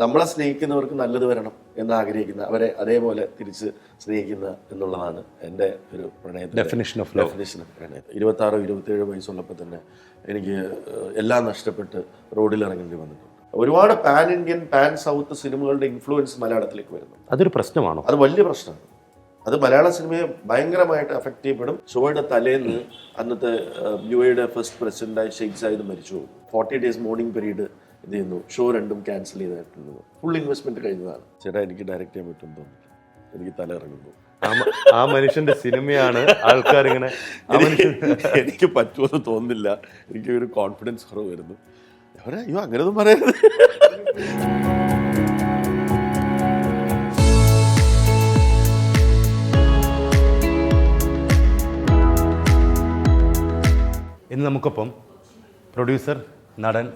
നമ്മളെ സ്നേഹിക്കുന്നവർക്ക് നല്ലത് വരണം എന്ന് ആഗ്രഹിക്കുന്ന, അവരെ അതേപോലെ തിരിച്ച് സ്നേഹിക്കുന്ന എന്നുള്ളതാണ് എൻ്റെ ഒരു ഡെഫിനിഷൻ ഓഫ് പ്രണയം. 26-27 വയസ്സുള്ളപ്പോൾ തന്നെ എനിക്ക് എല്ലാം നഷ്ടപ്പെട്ട് റോഡിൽ ഇറങ്ങേണ്ടി വന്നിട്ടുണ്ട്. ഒരുപാട് പാൻ ഇന്ത്യൻ, പാൻ സൗത്ത് സിനിമകളുടെ ഇൻഫ്ലുവൻസ് മലയാളത്തിലേക്ക് വരുന്നു. അതൊരു പ്രശ്നമാണോ? അത് വലിയ പ്രശ്നമാണ്. അത് മലയാള സിനിമയെ ഭയങ്കരമായിട്ട് അഫക്റ്റ് ചെയ്യപ്പെടും. ഷോയുടെ തലേന്ന് അന്നത്തെ യുഎയുടെ ഫസ്റ്റ് പ്രസിഡന്റായി ഷെയ്ഖ് സായിദ് മരിച്ചു. 40 days മോർണിംഗ് പീരീഡ് ഇത് ചെയ്യുന്നു. ഷോ രണ്ടും ക്യാൻസൽ ചെയ്തിട്ടുണ്ട്. ഫുൾ ഇൻവെസ്റ്റ്മെന്റ് കഴിഞ്ഞതാണ്. ചേട്ടാ എനിക്ക് ഡയറക്റ്റ് ചെയ്യാൻ പറ്റും തോന്നുന്നു, എനിക്ക് തല ഇറങ്ങുന്നു. ആ മനുഷ്യന്റെ സിനിമയാണ് ആൾക്കാർ ഇങ്ങനെ എനിക്ക് പറ്റുമെന്ന് തോന്നുന്നില്ല. എനിക്ക് ഒരു കോൺഫിഡൻസ് കുറവ് വരുന്നു. അയ്യോ അങ്ങനെയൊന്നും പറയരുത്. ഇന്ന് നമുക്കൊപ്പം പ്രൊഡ്യൂസർ, നടൻ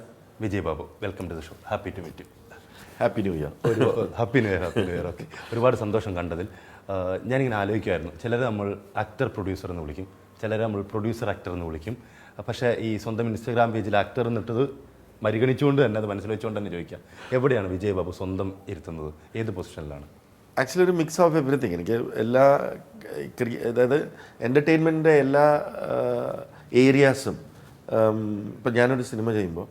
Vijay Babu. Welcome to the show. Happy to meet you. Happy new year. Happy new year. Okay, ഒരുപാട് സന്തോഷം കണ്ടതിൽ. ഞാനിങ്ങനെ ആലോചിക്കുമായിരുന്നു, ചിലർ നമ്മൾ ആക്ടർ പ്രൊഡ്യൂസർ എന്ന് വിളിക്കും, ചിലർ നമ്മൾ പ്രൊഡ്യൂസർ ആക്ടർ എന്ന് വിളിക്കും. പക്ഷേ ഈ സ്വന്തം ഇൻസ്റ്റാഗ്രാം പേജിൽ ആക്ടർ എന്നിട്ടത് പരിഗണിച്ചുകൊണ്ട് തന്നെ, അത് മനസ്സിൽ വെച്ചുകൊണ്ട് തന്നെ ചോദിക്കാം, എവിടെയാണ് വിജയ് ബാബു സ്വന്തം ഇരുത്തുന്നത്? ഏത് പൊസിഷനിലാണ്? ആക്ച്വലി ഒരു മിക്സ് ഓഫ് എവറിത്തിങ്. എനിക്ക് എല്ലാ അതായത് എൻ്റർടൈൻമെൻറ്റിൻ്റെ എല്ലാ ഏരിയാസും. ഇപ്പം ഞാനൊരു സിനിമ ചെയ്യുമ്പോൾ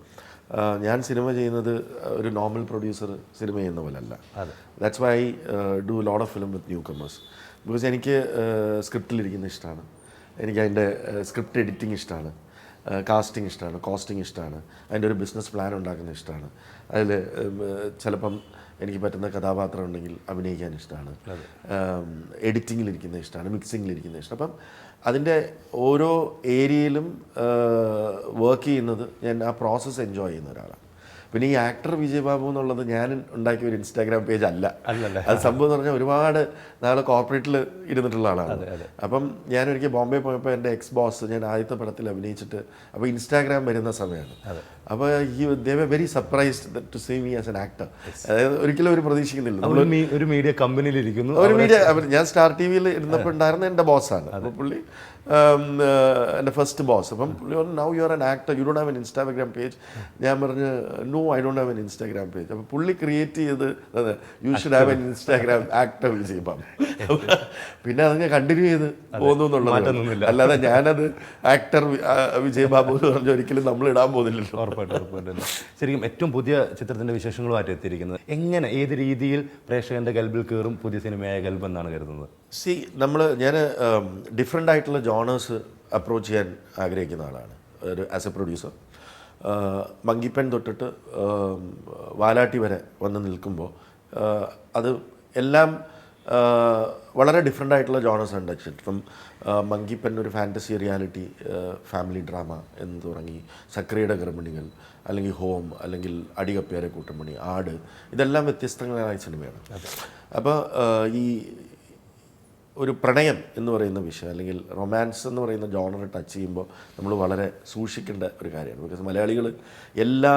ഞാൻ സിനിമ ചെയ്യുന്നത് ഒരു നോർമൽ പ്രൊഡ്യൂസർ സിനിമ ചെയ്യുന്ന പോലല്ല. That's why I do lot of film with new comers. Because എനിക്ക് സ്ക്രിപ്റ്റിലിരിക്കുന്ന ഇഷ്ടമാണ്, എനിക്ക് അതിൻ്റെ സ്ക്രിപ്റ്റ് എഡിറ്റിംഗ് ഇഷ്ടമാണ്, കാസ്റ്റിംഗ് ഇഷ്ടമാണ്, കോസ്റ്റിംഗ് ഇഷ്ടമാണ്, അതിൻ്റെ ഒരു ബിസിനസ് പ്ലാൻ ഉണ്ടാക്കുന്ന ഇഷ്ടമാണ്. അതിൽ ചിലപ്പം എനിക്ക് പറ്റുന്ന കഥാപാത്രം ഉണ്ടെങ്കിൽ അഭിനയിക്കാൻ ഇഷ്ടമാണ്, എഡിറ്റിങ്ങിലിരിക്കുന്ന ഇഷ്ടമാണ്, മിക്സിങ്ങിലിരിക്കുന്ന ഇഷ്ടം. അപ്പം അതിൻ്റെ ഓരോ ഏരിയയിലും വർക്ക് ചെയ്യുന്നത്, ഞാൻ ആ പ്രോസസ്സ് എൻജോയ് ചെയ്യുന്ന ഒരാളാണ്. പിന്നെ ഈ ആക്ടർ വിജയ് ബാബു എന്നുള്ളത് ഞാൻ ഉണ്ടാക്കിയ ഒരു ഇൻസ്റ്റാഗ്രാം പേജ് അല്ല. അത് സംഭവം എന്ന് പറഞ്ഞാൽ ഒരുപാട് നാൾ കോർപ്പറേറ്റിൽ ഇരുന്നിട്ടുള്ള ആളാണ്. അപ്പം ഞാനൊരിക്കൽ ബോംബെ പോയപ്പോൾ എൻ്റെ എക്സ് ബോസ്, ഞാൻ ആദ്യത്തെ പടത്തിൽ അഭിനയിച്ചിട്ട് അപ്പോൾ ഇൻസ്റ്റാഗ്രാം വരുന്ന സമയമാണ്. അപ്പോൾ they were very surprised to see me as an actor. അതായത് ഒരിക്കലും അവർ പ്രതീക്ഷിക്കുന്നില്ല. ഒരു മീഡിയ കമ്പനിയിൽ ഇരിക്കുന്നു, ഒരു മീഡിയ, ഞാൻ സ്റ്റാർ ടി വിയിൽ ഇരുന്നപ്പോൾ ഉണ്ടായിരുന്ന എൻ്റെ ബോസാണ്. അപ്പോൾ പുള്ളി എൻ്റെ ഫസ്റ്റ് ബോസ്. അപ്പം പുള്ളി പറഞ്ഞു, now you are an actor, you don't have an Instagram page. ഞാൻ പറഞ്ഞു, no I don't have an Instagram page. അപ്പോൾ പുള്ളി ക്രിയേറ്റ് ചെയ്ത് you should have an Instagram actor Vijay Babu. പിന്നെ അതങ്ങ് കണ്ടിന്യൂ ചെയ്ത് പോകുന്നു എന്നുള്ളത്, അല്ലാതെ ഞാനത് ആക്ടർ വിജയ് ബാബു എന്ന് പറഞ്ഞ് ഒരിക്കലും നമ്മൾ ഇടാൻ പോകുന്നില്ലല്ലോ. ഉറപ്പായിട്ടും. ശരിക്കും ഏറ്റവും പുതിയ ചിത്രത്തിൻ്റെ വിശേഷങ്ങളുമായിട്ട് എത്തിയിരിക്കുന്നത് എങ്ങനെ, ഏത് രീതിയിൽ പ്രേക്ഷകൻ്റെ ഗൽബിൽ കയറും പുതിയ സിനിമയായ ഗൽബ് എന്നാണ് കരുതുന്നത്? ഞാൻ ഡിഫറെൻ്റ് ആയിട്ടുള്ള ജോണേഴ്സ് അപ്രോച്ച് ചെയ്യാൻ ആഗ്രഹിക്കുന്ന ആളാണ് ഒരു ആസ് എ പ്രൊഡ്യൂസർ. മങ്കിപ്പൻ തൊട്ടിട്ട് വാലാട്ടി വരെ വന്ന് നിൽക്കുമ്പോൾ അത് എല്ലാം വളരെ ഡിഫറെൻ്റ് ആയിട്ടുള്ള ജോണേഴ്സ് ഉണ്ട്. ഇപ്പം മങ്കിപ്പൻ ഒരു ഫാൻറ്റസി റിയാലിറ്റി ഫാമിലി ഡ്രാമ എന്ന് തുടങ്ങി, സക്രിയുടെ ഗർഭിണികൾ, അല്ലെങ്കിൽ ഹോം, അല്ലെങ്കിൽ അടികപ്പേരെ കൂട്ടമണി, ആട്, ഇതെല്ലാം വ്യത്യസ്തങ്ങളായ സിനിമയാണ്. അപ്പോൾ ഈ ഒരു പ്രണയം എന്ന് പറയുന്ന വിഷയം, അല്ലെങ്കിൽ റൊമാൻസ് എന്ന് പറയുന്ന ജോണർ ടച്ച് ചെയ്യുമ്പോൾ നമ്മൾ വളരെ സൂക്ഷിക്കേണ്ട ഒരു കാര്യമാണ്. ബിക്കോസ് മലയാളികൾ എല്ലാ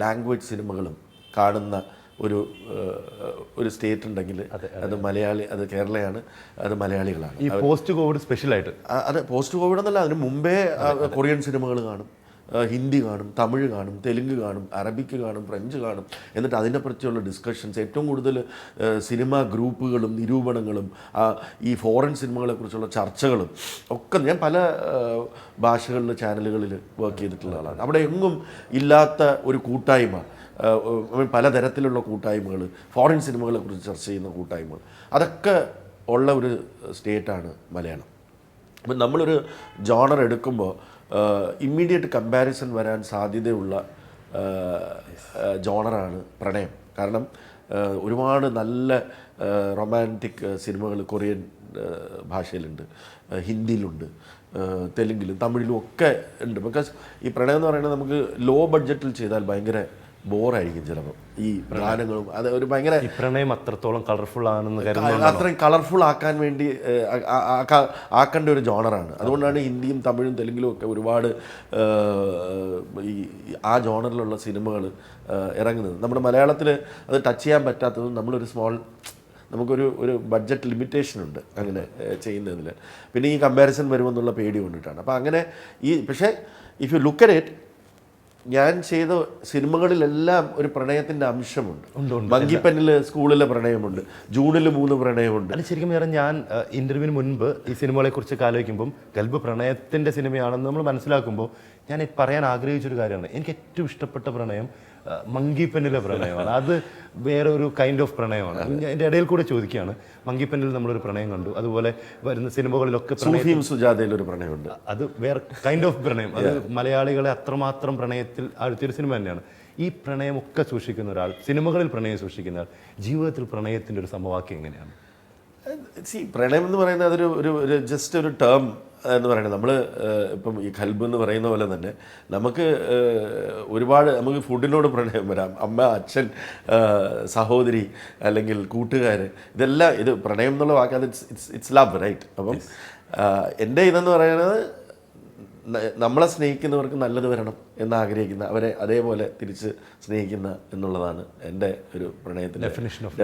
ലാംഗ്വേജ് സിനിമകളും കാണുന്ന ഒരു സ്റ്റേറ്റ് ഉണ്ടെങ്കിൽ അത് മലയാളി, അത് കേരളയാണ്, അത് മലയാളികളാണ്. ഈ പോസ്റ്റ് കോവിഡ് സ്പെഷ്യലായിട്ട്, അത് പോസ്റ്റ് കോവിഡ് എന്നല്ല, അതിന് മുമ്പേ കൊറിയൻ സിനിമകൾ കാണും, ഹിന്ദി കാണും, തമിഴ് കാണും, തെലുങ്ക് കാണും, അറബിക്ക് കാണും, ഫ്രഞ്ച് കാണും. എന്നിട്ട് അതിനെപ്പറ്റിയുള്ള ഡിസ്കഷൻസ്, ഏറ്റവും കൂടുതൽ സിനിമ ഗ്രൂപ്പുകളും നിരൂപണങ്ങളും ഈ ഫോറിൻ സിനിമകളെക്കുറിച്ചുള്ള ചർച്ചകളും ഒക്കെ. ഞാൻ പല ഭാഷകളിൽ ചാനലുകളിൽ വർക്ക് ചെയ്തിട്ടുള്ള ആളാണ്. അവിടെ എങ്ങും ഇല്ലാത്ത ഒരു കൂട്ടായ്മ, പലതരത്തിലുള്ള കൂട്ടായ്മകൾ, ഫോറിൻ സിനിമകളെക്കുറിച്ച് ചർച്ച ചെയ്യുന്ന കൂട്ടായ്മകൾ, അതൊക്കെ ഉള്ള ഒരു സ്റ്റേറ്റാണ് മലയാളം. അപ്പം നമ്മളൊരു ജോണർ എടുക്കുമ്പോൾ ഇമ്മീഡിയറ്റ് കമ്പാരിസൺ വരാൻ സാധ്യതയുള്ള ജോണറാണ് പ്രണയം. കാരണം ഒരുപാട് നല്ല റൊമാൻറ്റിക് സിനിമകൾ കൊറിയൻ ഭാഷയിലുണ്ട്, ഹിന്ദിയിലുണ്ട്, തെലുങ്കിലും തമിഴിലും ഒക്കെ ഉണ്ട്. ബിക്കോസ് ഈ പ്രണയം എന്ന് പറയുന്നത് നമുക്ക് ലോ ബഡ്ജറ്റിൽ ചെയ്താൽ ഭയങ്കര ബോറായിരിക്കും ചിലപ്പോൾ ഈ ഗാനങ്ങളും. അത് ഒരു ഭയങ്കര പ്രണയം അത്രത്തോളം കളർഫുൾ ആണെന്ന് അത്രയും കളർഫുൾ ആക്കാൻ വേണ്ടി ആക്കേണ്ട ഒരു ജോണറാണ്. അതുകൊണ്ടാണ് ഹിന്ദിയും തമിഴും തെലുങ്കിലും ഒക്കെ ഒരുപാട് ഈ ആ ജോണറിലുള്ള സിനിമകൾ ഇറങ്ങുന്നത്. നമ്മുടെ മലയാളത്തിൽ അത് ടച്ച് ചെയ്യാൻ പറ്റാത്തതും നമുക്കൊരു ബഡ്ജറ്റ് ലിമിറ്റേഷൻ ഉണ്ട് അങ്ങനെ ചെയ്യുന്നതിൽ. പിന്നെ ഈ കമ്പാരിസൺ വരുമെന്നുള്ള പേടി കൊണ്ടിട്ടാണ്. അപ്പോൾ അങ്ങനെ പക്ഷേ if you look at it, ഞാൻ ചെയ്ത സിനിമകളിലെല്ലാം ഒരു പ്രണയത്തിൻ്റെ അംശമുണ്ട്. ഉണ്ട്. മങ്കിപ്പന്നിൽ സ്കൂളിലെ പ്രണയമുണ്ട്, ജൂണിൽ 3 പ്രണയമുണ്ട്. അത് ശരിക്കും പറഞ്ഞാൽ ഞാൻ ഇൻ്റർവ്യൂവിന് മുൻപ് ഈ സിനിമകളെ കുറിച്ചൊക്കെ ആലോചിക്കുമ്പം ഗൾബ് പ്രണയത്തിൻ്റെ സിനിമയാണെന്ന് നമ്മൾ മനസ്സിലാക്കുമ്പോൾ ഞാൻ പറയാൻ ആഗ്രഹിച്ചൊരു കാര്യമാണ്, എനിക്ക് ഏറ്റവും ഇഷ്ടപ്പെട്ട പ്രണയം മങ്കിപ്പന്നിലെ പ്രണയമാണ്. അത് വേറെ ഒരു കൈൻഡ് ഓഫ് പ്രണയമാണ്. എൻ്റെ ഇടയിൽ കൂടെ ചോദിക്കുകയാണ്, മങ്കിപ്പന്നിൽ നമ്മളൊരു പ്രണയം കണ്ടു, അതുപോലെ വരുന്ന സിനിമകളിലൊക്കെ സൂഫിയും സുജാതയിൽ ഒരു പ്രണയമുണ്ട്. അത് വേറെ കൈൻഡ് ഓഫ് പ്രണയം. അത് മലയാളികളെ അത്രമാത്രം പ്രണയത്തിൽ ആഴ്ത്തിയൊരു സിനിമ തന്നെയാണ്. ഈ പ്രണയമൊക്കെ സൂക്ഷിക്കുന്ന ഒരാൾ, സിനിമകളിൽ പ്രണയം സൂക്ഷിക്കുന്ന ആൾ, ജീവിതത്തിൽ പ്രണയത്തിൻ്റെ ഒരു സമവാക്യം എങ്ങനെയാണ്? പ്രണയം എന്ന് പറയുന്നത് അതൊരു ഒരു ജസ്റ്റ് ഒരു ടേം എന്ന് പറയുന്നത്. നമ്മൾ ഇപ്പം ഈ ഖൽബ് എന്ന് പറയുന്ന പോലെ തന്നെ നമുക്ക് ഒരുപാട് നമുക്ക് ഫുഡിനോട് പ്രണയം വരാം, അമ്മ, അച്ഛൻ, സഹോദരി, അല്ലെങ്കിൽ കൂട്ടുകാർ, ഇതെല്ലാം ഇത് പ്രണയം എന്നുള്ള വാക്ക് അത് ഇറ്റ്സ് ലവ്, റൈറ്റ്? അപ്പം എൻ്റെ ഇതെന്ന് പറയുന്നത് നമ്മളെ സ്നേഹിക്കുന്നവർക്ക് നല്ലത് വരണം എന്ന് ആഗ്രഹിക്കുന്ന, അവരെ അതേപോലെ തിരിച്ച് സ്നേഹിക്കുന്ന എന്നുള്ളതാണ് എൻ്റെ ഒരു പ്രണയത്തിൻ്റെ ഡെഫിനിഷൻ ഓഫ്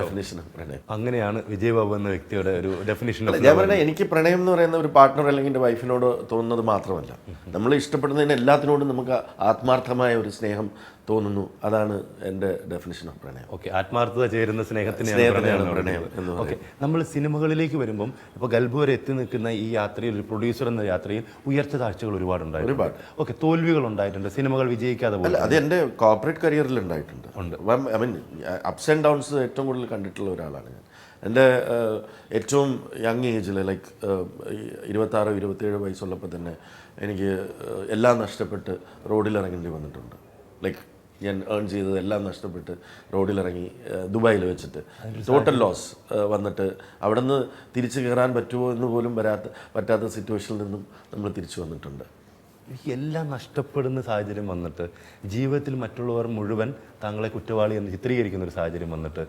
പ്രണയം. അങ്ങനെയാണ് വിജയ് ബാബു എന്ന വ്യക്തിയുടെ ഒരു ഡെഫിനിഷൻ. ഞാൻ പറഞ്ഞ എനിക്ക് പ്രണയം എന്ന് പറയുന്ന ഒരു പാർട്ട്ണർ അല്ലെങ്കിൽ എൻ്റെ വൈഫിനോട് തോന്നുന്നത് മാത്രമല്ല, നമ്മൾ ഇഷ്ടപ്പെടുന്നതിന് എല്ലാത്തിനോടും നമുക്ക് ആത്മാർത്ഥമായ ഒരു സ്നേഹം തോന്നുന്നു. അതാണ് എൻ്റെ ഡെഫിനിഷൻ ഓഫ് പ്രണയം. ഓക്കെ, ആത്മാർത്ഥത ചേരുന്ന സ്നേഹത്തിനെയാണ് പ്രണയം. ഓക്കെ, നമ്മൾ സിനിമകളിലേക്ക് വരുമ്പം ഇപ്പോൾ ഗൾബ് വരെ എത്തി നിൽക്കുന്ന ഈ യാത്രയിൽ, ഒരു പ്രൊഡ്യൂസർ എന്ന യാത്രയിൽ ഉയർച്ച താഴ്ചകൾ ഒരുപാടുണ്ടായിരുന്നു. ഓക്കെ, തോൽവികൾ ഉണ്ടായിട്ടുണ്ട്, സിനിമകൾ വിജയിക്കാതെ പോയി. അത് എൻ്റെ കോർപ്പറേറ്റ് കരിയറിൽ ഉണ്ടായിട്ടുണ്ട്. I mean ups and downs ഏറ്റവും കൂടുതൽ കണ്ടിട്ടുള്ള ഒരാളാണ് ഞാൻ. എൻ്റെ ഏറ്റവും യങ് ഏജിൽ ലൈക്ക് 26-27 വയസ്സുള്ളപ്പോൾ തന്നെ എനിക്ക് എല്ലാം നഷ്ടപ്പെട്ട് റോഡിലിറങ്ങേണ്ടി വന്നിട്ടുണ്ട്. ലൈക്ക് ഞാൻ ഏൺ ചെയ്തത് എല്ലാം നഷ്ടപ്പെട്ട് റോഡിലിറങ്ങി ദുബായിൽ വെച്ചിട്ട് ടോട്ടൽ ലോസ് വന്നിട്ട് അവിടെ നിന്ന് തിരിച്ചു കയറാൻ പറ്റുമോ എന്ന് പോലും പറ്റാത്ത സിറ്റുവേഷനിൽ നിന്നും നമ്മൾ തിരിച്ചു വന്നിട്ടുണ്ട്. എല്ലാം നഷ്ടപ്പെടുന്ന സാഹചര്യം വന്നിട്ട്, ജീവിതത്തിൽ മറ്റുള്ളവർ മുഴുവൻ താങ്കളെ കുറ്റവാളി എന്ന് ചിത്രീകരിക്കുന്ന ഒരു സാഹചര്യം വന്നിട്ട്,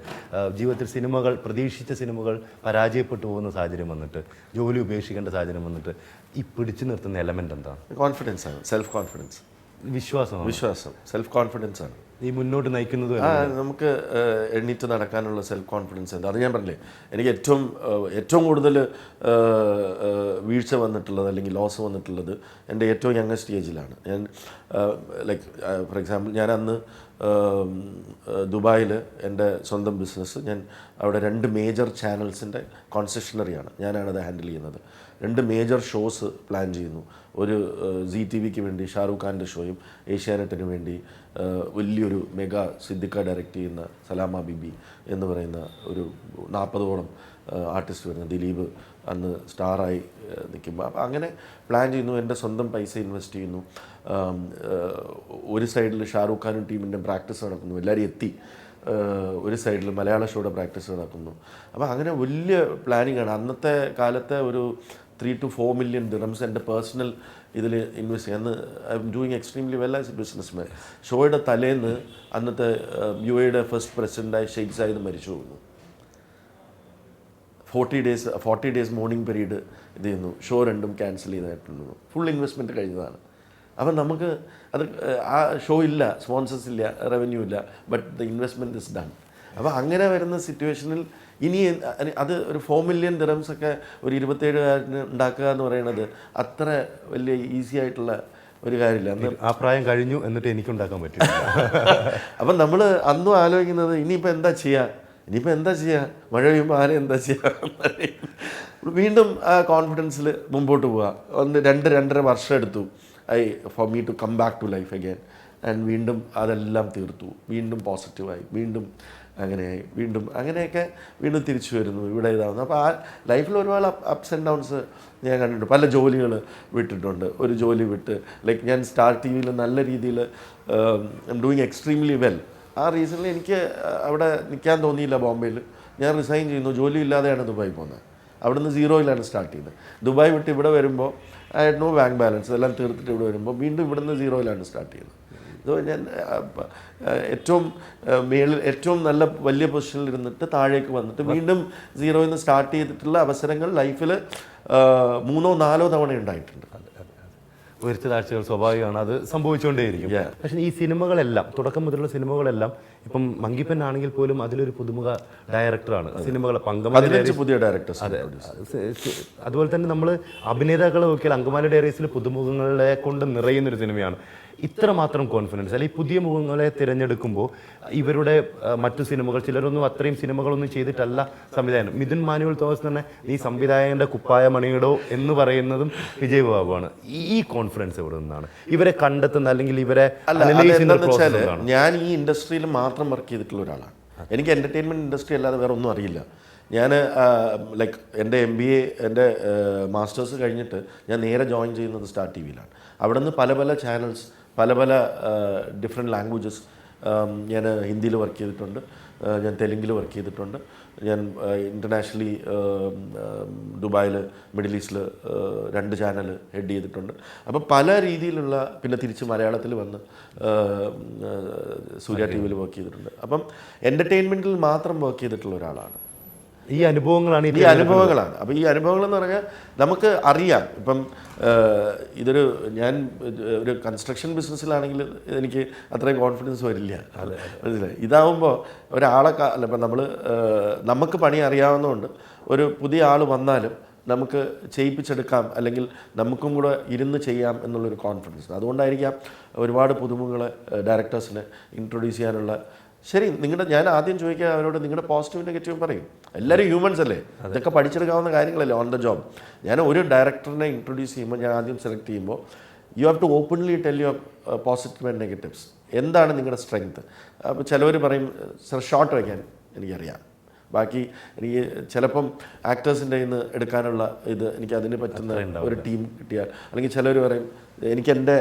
ജീവിതത്തിൽ സിനിമകൾ, പ്രതീക്ഷിച്ച സിനിമകൾ പരാജയപ്പെട്ടു പോകുന്ന സാഹചര്യം വന്നിട്ട്, ജോലി ഉപേക്ഷിക്കേണ്ട സാഹചര്യം വന്നിട്ട്, ഈ പിടിച്ചു നിർത്തുന്ന എലമെൻ്റ് എന്താണ്? കോൺഫിഡൻസ് ആണ്, സെൽഫ് കോൺഫിഡൻസ്, വിശ്വാസം, സെൽഫ് കോൺഫിഡൻസ് ആണ് ഈ മുന്നോട്ട് നയിക്കുന്നത്. നമുക്ക് എണ്ണീറ്റ് നടക്കാനുള്ള സെൽഫ് കോൺഫിഡൻസ് ഉണ്ട്. അത് ഞാൻ പറഞ്ഞില്ലേ, എനിക്ക് ഏറ്റവും കൂടുതൽ വീഴ്ച വന്നിട്ടുള്ളത് അല്ലെങ്കിൽ ലോസ് വന്നിട്ടുള്ളത് എൻ്റെ ഏറ്റവും യങ്ങസ്റ്റ് ഏജിലാണ്. ഞാൻ ലൈക്ക് ഫോർ എക്സാമ്പിൾ, ഞാൻ അന്ന് ദുബായിൽ എൻ്റെ സ്വന്തം ബിസിനസ്, ഞാൻ അവിടെ 2 മേജർ ചാനൽസിൻ്റെ കോൺസെഷണറിയാണ്, ഞാനാണത് ഹാൻഡിൽ ചെയ്യുന്നത്. 2 മേജർ ഷോസ് പ്ലാൻ ചെയ്യുന്നു. ഒരു ZTVക്ക് വേണ്ടി ഷാറൂഖ് ഖാൻ്റെ ഷോയും ഏഷ്യാനെറ്റിന് വേണ്ടി വലിയൊരു മെഗാ സിദ്ദിഖ ഡയറക്റ്റ് ചെയ്യുന്ന സലാമ ബിബി എന്ന് പറയുന്ന ഒരു 40ഓളം ആർട്ടിസ്റ്റ് വരുന്ന ദിലീപ് അന്ന് സ്റ്റാറായി നിൽക്കുമ്പോൾ. അപ്പോൾ അങ്ങനെ പ്ലാൻ ചെയ്യുന്നു, എൻ്റെ സ്വന്തം പൈസ ഇൻവെസ്റ്റ് ചെയ്യുന്നു. ഒരു സൈഡിൽ ഷാറൂഖ് ഖാനും ടീമിൻ്റെ പ്രാക്ടീസ് നടക്കുന്നു, എല്ലാവരും എത്തി. ഒരു സൈഡിൽ മലയാള ഷോയുടെ പ്രാക്ടീസ് നടക്കുന്നു. അപ്പോൾ അങ്ങനെ വലിയ പ്ലാനിങ് ആണ്. അന്നത്തെ കാലത്തെ ഒരു 3 to 4 million dirhams എൻ്റെ പേഴ്സണൽ ഇതിൽ ഇൻവെസ്റ്റ് ചെയ്യുക. അന്ന് I am doing extremely well as A businessman. ഷോയുടെ തലേന്ന് അന്നത്തെ UAEയുടെ ഫസ്റ്റ് പ്രസിഡൻ്റായ ഷെയ്ഖ് സായിദ് മരിച്ചു പോകുന്നു. 40 days മോർണിംഗ് പീരീഡ് ഇത് ചെയ്യുന്നു. ഷോ 2 ക്യാൻസൽ ചെയ്തിട്ടുണ്ട്. ഫുൾ ഇൻവെസ്റ്റ്മെൻറ്റ് കഴിഞ്ഞതാണ്. അപ്പം നമുക്ക് അത് ആ ഷോ ഇല്ല, സ്പോൺസേഴ്സ് ഇല്ല, റവന്യൂ ഇല്ല, but the investment is done. അപ്പോൾ അങ്ങനെ വരുന്ന സിറ്റുവേഷനിൽ ഇനി അത് ഒരു 4 million dirhams ഒക്കെ ഒരു 27-കാരന് ഉണ്ടാക്കുക എന്ന് പറയുന്നത് അത്ര വലിയ ഈസി ആയിട്ടുള്ള ഒരു കാര്യമില്ല. ആ പ്രായം കഴിഞ്ഞു, എന്നിട്ട് എനിക്കുണ്ടാക്കാൻ പറ്റും. അപ്പം നമ്മൾ അന്നും ആലോചിക്കുന്നത് ഇനിയിപ്പോൾ എന്താ ചെയ്യുക, മഴ പെയ്യുമ്പോൾ ആരെ എന്താ ചെയ്യുക. വീണ്ടും ആ കോൺഫിഡൻസിൽ മുമ്പോട്ട് പോവുക. 2-2.5 വർഷം എടുത്തു for me to come back to life again. And വീണ്ടും അതെല്ലാം തീർത്തു, വീണ്ടും പോസിറ്റീവായി, വീണ്ടും അങ്ങനെയായി, വീണ്ടും തിരിച്ചു വരുന്നു, ഇവിടെ ഇതാവുന്നു. അപ്പോൾ ആ ലൈഫിൽ ഒരുപാട് അപ്സ് ആൻഡ് ഡൗൺസ് ഞാൻ കണ്ടിട്ടുണ്ട്. പല ജോലികൾ വിട്ടിട്ടുണ്ട്. ഒരു ജോലി വിട്ട് ലൈക്ക് ഞാൻ സ്റ്റാർ TVയിൽ നല്ല രീതിയിൽ I am doing extremely well. ആ റീസണിൽ എനിക്ക് അവിടെ നിൽക്കാൻ തോന്നിയില്ല. ബോംബെയിൽ ഞാൻ റിസൈൻ ചെയ്യുന്നു. ജോലി ഇല്ലാതെയാണ് ദുബായി പോകുന്നത്. അവിടുന്ന് 0-ലാണ് സ്റ്റാർട്ട് ചെയ്യുന്നത്. ദുബായ് വിട്ട് ഇവിടെ വരുമ്പോൾ I had no bank balance. എല്ലാം തീർത്തിട്ട് ഇവിടെ വരുമ്പോൾ വീണ്ടും ഇവിടുന്ന് 0-ലാണ് സ്റ്റാർട്ട് ചെയ്യുന്നത്. ഇത് ഞാൻ ഏറ്റവും നല്ല വലിയ പൊസിഷനിൽ ഇരുന്നിട്ട് താഴേക്ക് വന്നിട്ട് വീണ്ടും 0-ൽ നിന്ന് സ്റ്റാർട്ട് ചെയ്തിട്ടുള്ള അവസരങ്ങൾ ലൈഫിൽ 3-4 തവണ ഉണ്ടായിട്ടുണ്ട്. ഉയർച്ച താഴ്ചകൾ സ്വാഭാവികമാണ്, അത് സംഭവിച്ചുകൊണ്ടേയിരിക്കും. പക്ഷേ ഈ സിനിമകളെല്ലാം, തുടക്കം മുതലുള്ള സിനിമകളെല്ലാം, ഇപ്പം മങ്കിപ്പൻ ആണെങ്കിൽ പോലും അതിലൊരു പുതുമുഖ ഡയറക്ടറാണ്. സിനിമകൾ പുതിയ ഡയറക്ടേഴ്സ്. അതെ, അതുപോലെ തന്നെ നമ്മൾ അഭിനേതാക്കളെ നോക്കിയാൽ അങ്കമാലി ഡയറീസിൽ പുതുമുഖങ്ങളെ കൊണ്ട് നിറയുന്നൊരു സിനിമയാണ്. ഇത്രമാത്രം കോൺഫിഡൻസ് അല്ലെങ്കിൽ പുതിയ മുഖങ്ങളെ തിരഞ്ഞെടുക്കുമ്പോൾ ഇവരുടെ മറ്റു സിനിമകൾ ചിലരൊന്നും അത്രയും സിനിമകളൊന്നും ചെയ്തിട്ടല്ല സംവിധായകൻ. മിഥുൻ മാനുവൽ തോമസ് തന്നെ ഈ സംവിധായകന്റെ കുപ്പായ മണിയിടോ എന്ന് പറയുന്നതും വിജയ് ബാബുവാണ്. ഈ കോൺഫിഡൻസ് എവിടെ നിന്നാണ് ഇവരെ കണ്ടെത്തുന്നത് അല്ലെങ്കിൽ ഇവരെ ഞാൻ ഈ ഇൻഡസ്ട്രിയിൽ മാത്രം വർക്ക് ചെയ്തിട്ടുള്ള ഒരാളാണ്. എനിക്ക് എൻ്റർടൈൻമെൻറ്റ് ഇൻഡസ്ട്രി അല്ലാതെ വേറെ ഒന്നും അറിയില്ല. ഞാൻ ലൈക്ക് എൻ്റെ MBA എൻ്റെ മാസ്റ്റേഴ്സ് കഴിഞ്ഞിട്ട് ഞാൻ നേരെ ജോയിൻ ചെയ്യുന്നത് സ്റ്റാർ TV-യിലാണ്. അവിടെ നിന്ന് പല പല ചാനൽസ്, പല പല ഡിഫറെൻറ്റ് ലാംഗ്വേജസ്, ഞാൻ ഹിന്ദിയിൽ വർക്ക് ചെയ്തിട്ടുണ്ട്, ഞാൻ തെലുങ്കിൽ വർക്ക് ചെയ്തിട്ടുണ്ട്, ഞാൻ ഇൻ്റർനാഷണലി ദുബായിൽ മിഡിൽ ഈസ്റ്റിൽ 2 ചാനൽ ഹെഡ് ചെയ്തിട്ടുണ്ട്. അപ്പോൾ പല രീതിയിലുള്ള, പിന്നെ തിരിച്ച് മലയാളത്തിൽ വന്ന് സൂര്യ TV-യിൽ വർക്ക് ചെയ്തിട്ടുണ്ട്. അപ്പം എൻ്റർടൈൻമെൻറ്റിൽ മാത്രം വർക്ക് ചെയ്തിട്ടുള്ള ഒരാളാണ്. ഈ അനുഭവങ്ങളാണ് അപ്പോൾ ഈ അനുഭവങ്ങൾ എന്ന് പറഞ്ഞാൽ നമുക്ക് അറിയാം. ഇപ്പം ഞാൻ ഒരു കൺസ്ട്രക്ഷൻ ബിസിനസ്സിലാണെങ്കിൽ എനിക്ക് അത്രയും കോൺഫിഡൻസ് വരില്ല, മനസ്സിലായി. ഇതാവുമ്പോൾ ഒരാളെ അല്ല, ഇപ്പം നമുക്ക് പണി അറിയാവുന്നതുകൊണ്ട് ഒരു പുതിയ ആൾ വന്നാലും നമുക്ക് ചെയ്യിപ്പിച്ചെടുക്കാം, അല്ലെങ്കിൽ നമുക്കും കൂടെ ഇരുന്ന് ചെയ്യാം എന്നുള്ളൊരു കോൺഫിഡൻസ്. അതുകൊണ്ടായിരിക്കാം ഒരുപാട് പുതുമുഖങ്ങളെ ഡയറക്ടേഴ്സിനെ ഇൻട്രൊഡ്യൂസ് ചെയ്യാനുള്ള. ശരി, ഞാൻ ആദ്യം ചോദിക്കുക അവരോട്, നിങ്ങളുടെ പോസിറ്റീവ് നെഗറ്റീവ് പറയും. എല്ലാവരും ഹ്യൂമൻസ് അല്ലേ, ഇതൊക്കെ പഠിച്ചെടുക്കാവുന്ന കാര്യങ്ങളല്ലേ ഓൺ ദ ജോബ്. ഞാൻ ഒരു ഡയറക്ടറിനെ ഇൻട്രൊഡ്യൂസ് ചെയ്യുമ്പോൾ, ഞാൻ ആദ്യം സെലക്ട് ചെയ്യുമ്പോൾ, you have to openly tell your positive and negatives. എന്താണ് നിങ്ങളുടെ സ്ട്രെങ്ത്? അപ്പോൾ ചിലവർ പറയും സർ ഷോട്ട് വയ്ക്കാൻ എനിക്കറിയാം, ബാക്കി എനിക്ക് ചിലപ്പം ആക്ടേഴ്സിൻ്റെ നിന്ന് എടുക്കാനുള്ള എനിക്ക് അതിന് പറ്റുന്ന ഒരു ടീം കിട്ടിയാൽ, അല്ലെങ്കിൽ ചിലർ പറയും എനിക്ക് എൻ്റെ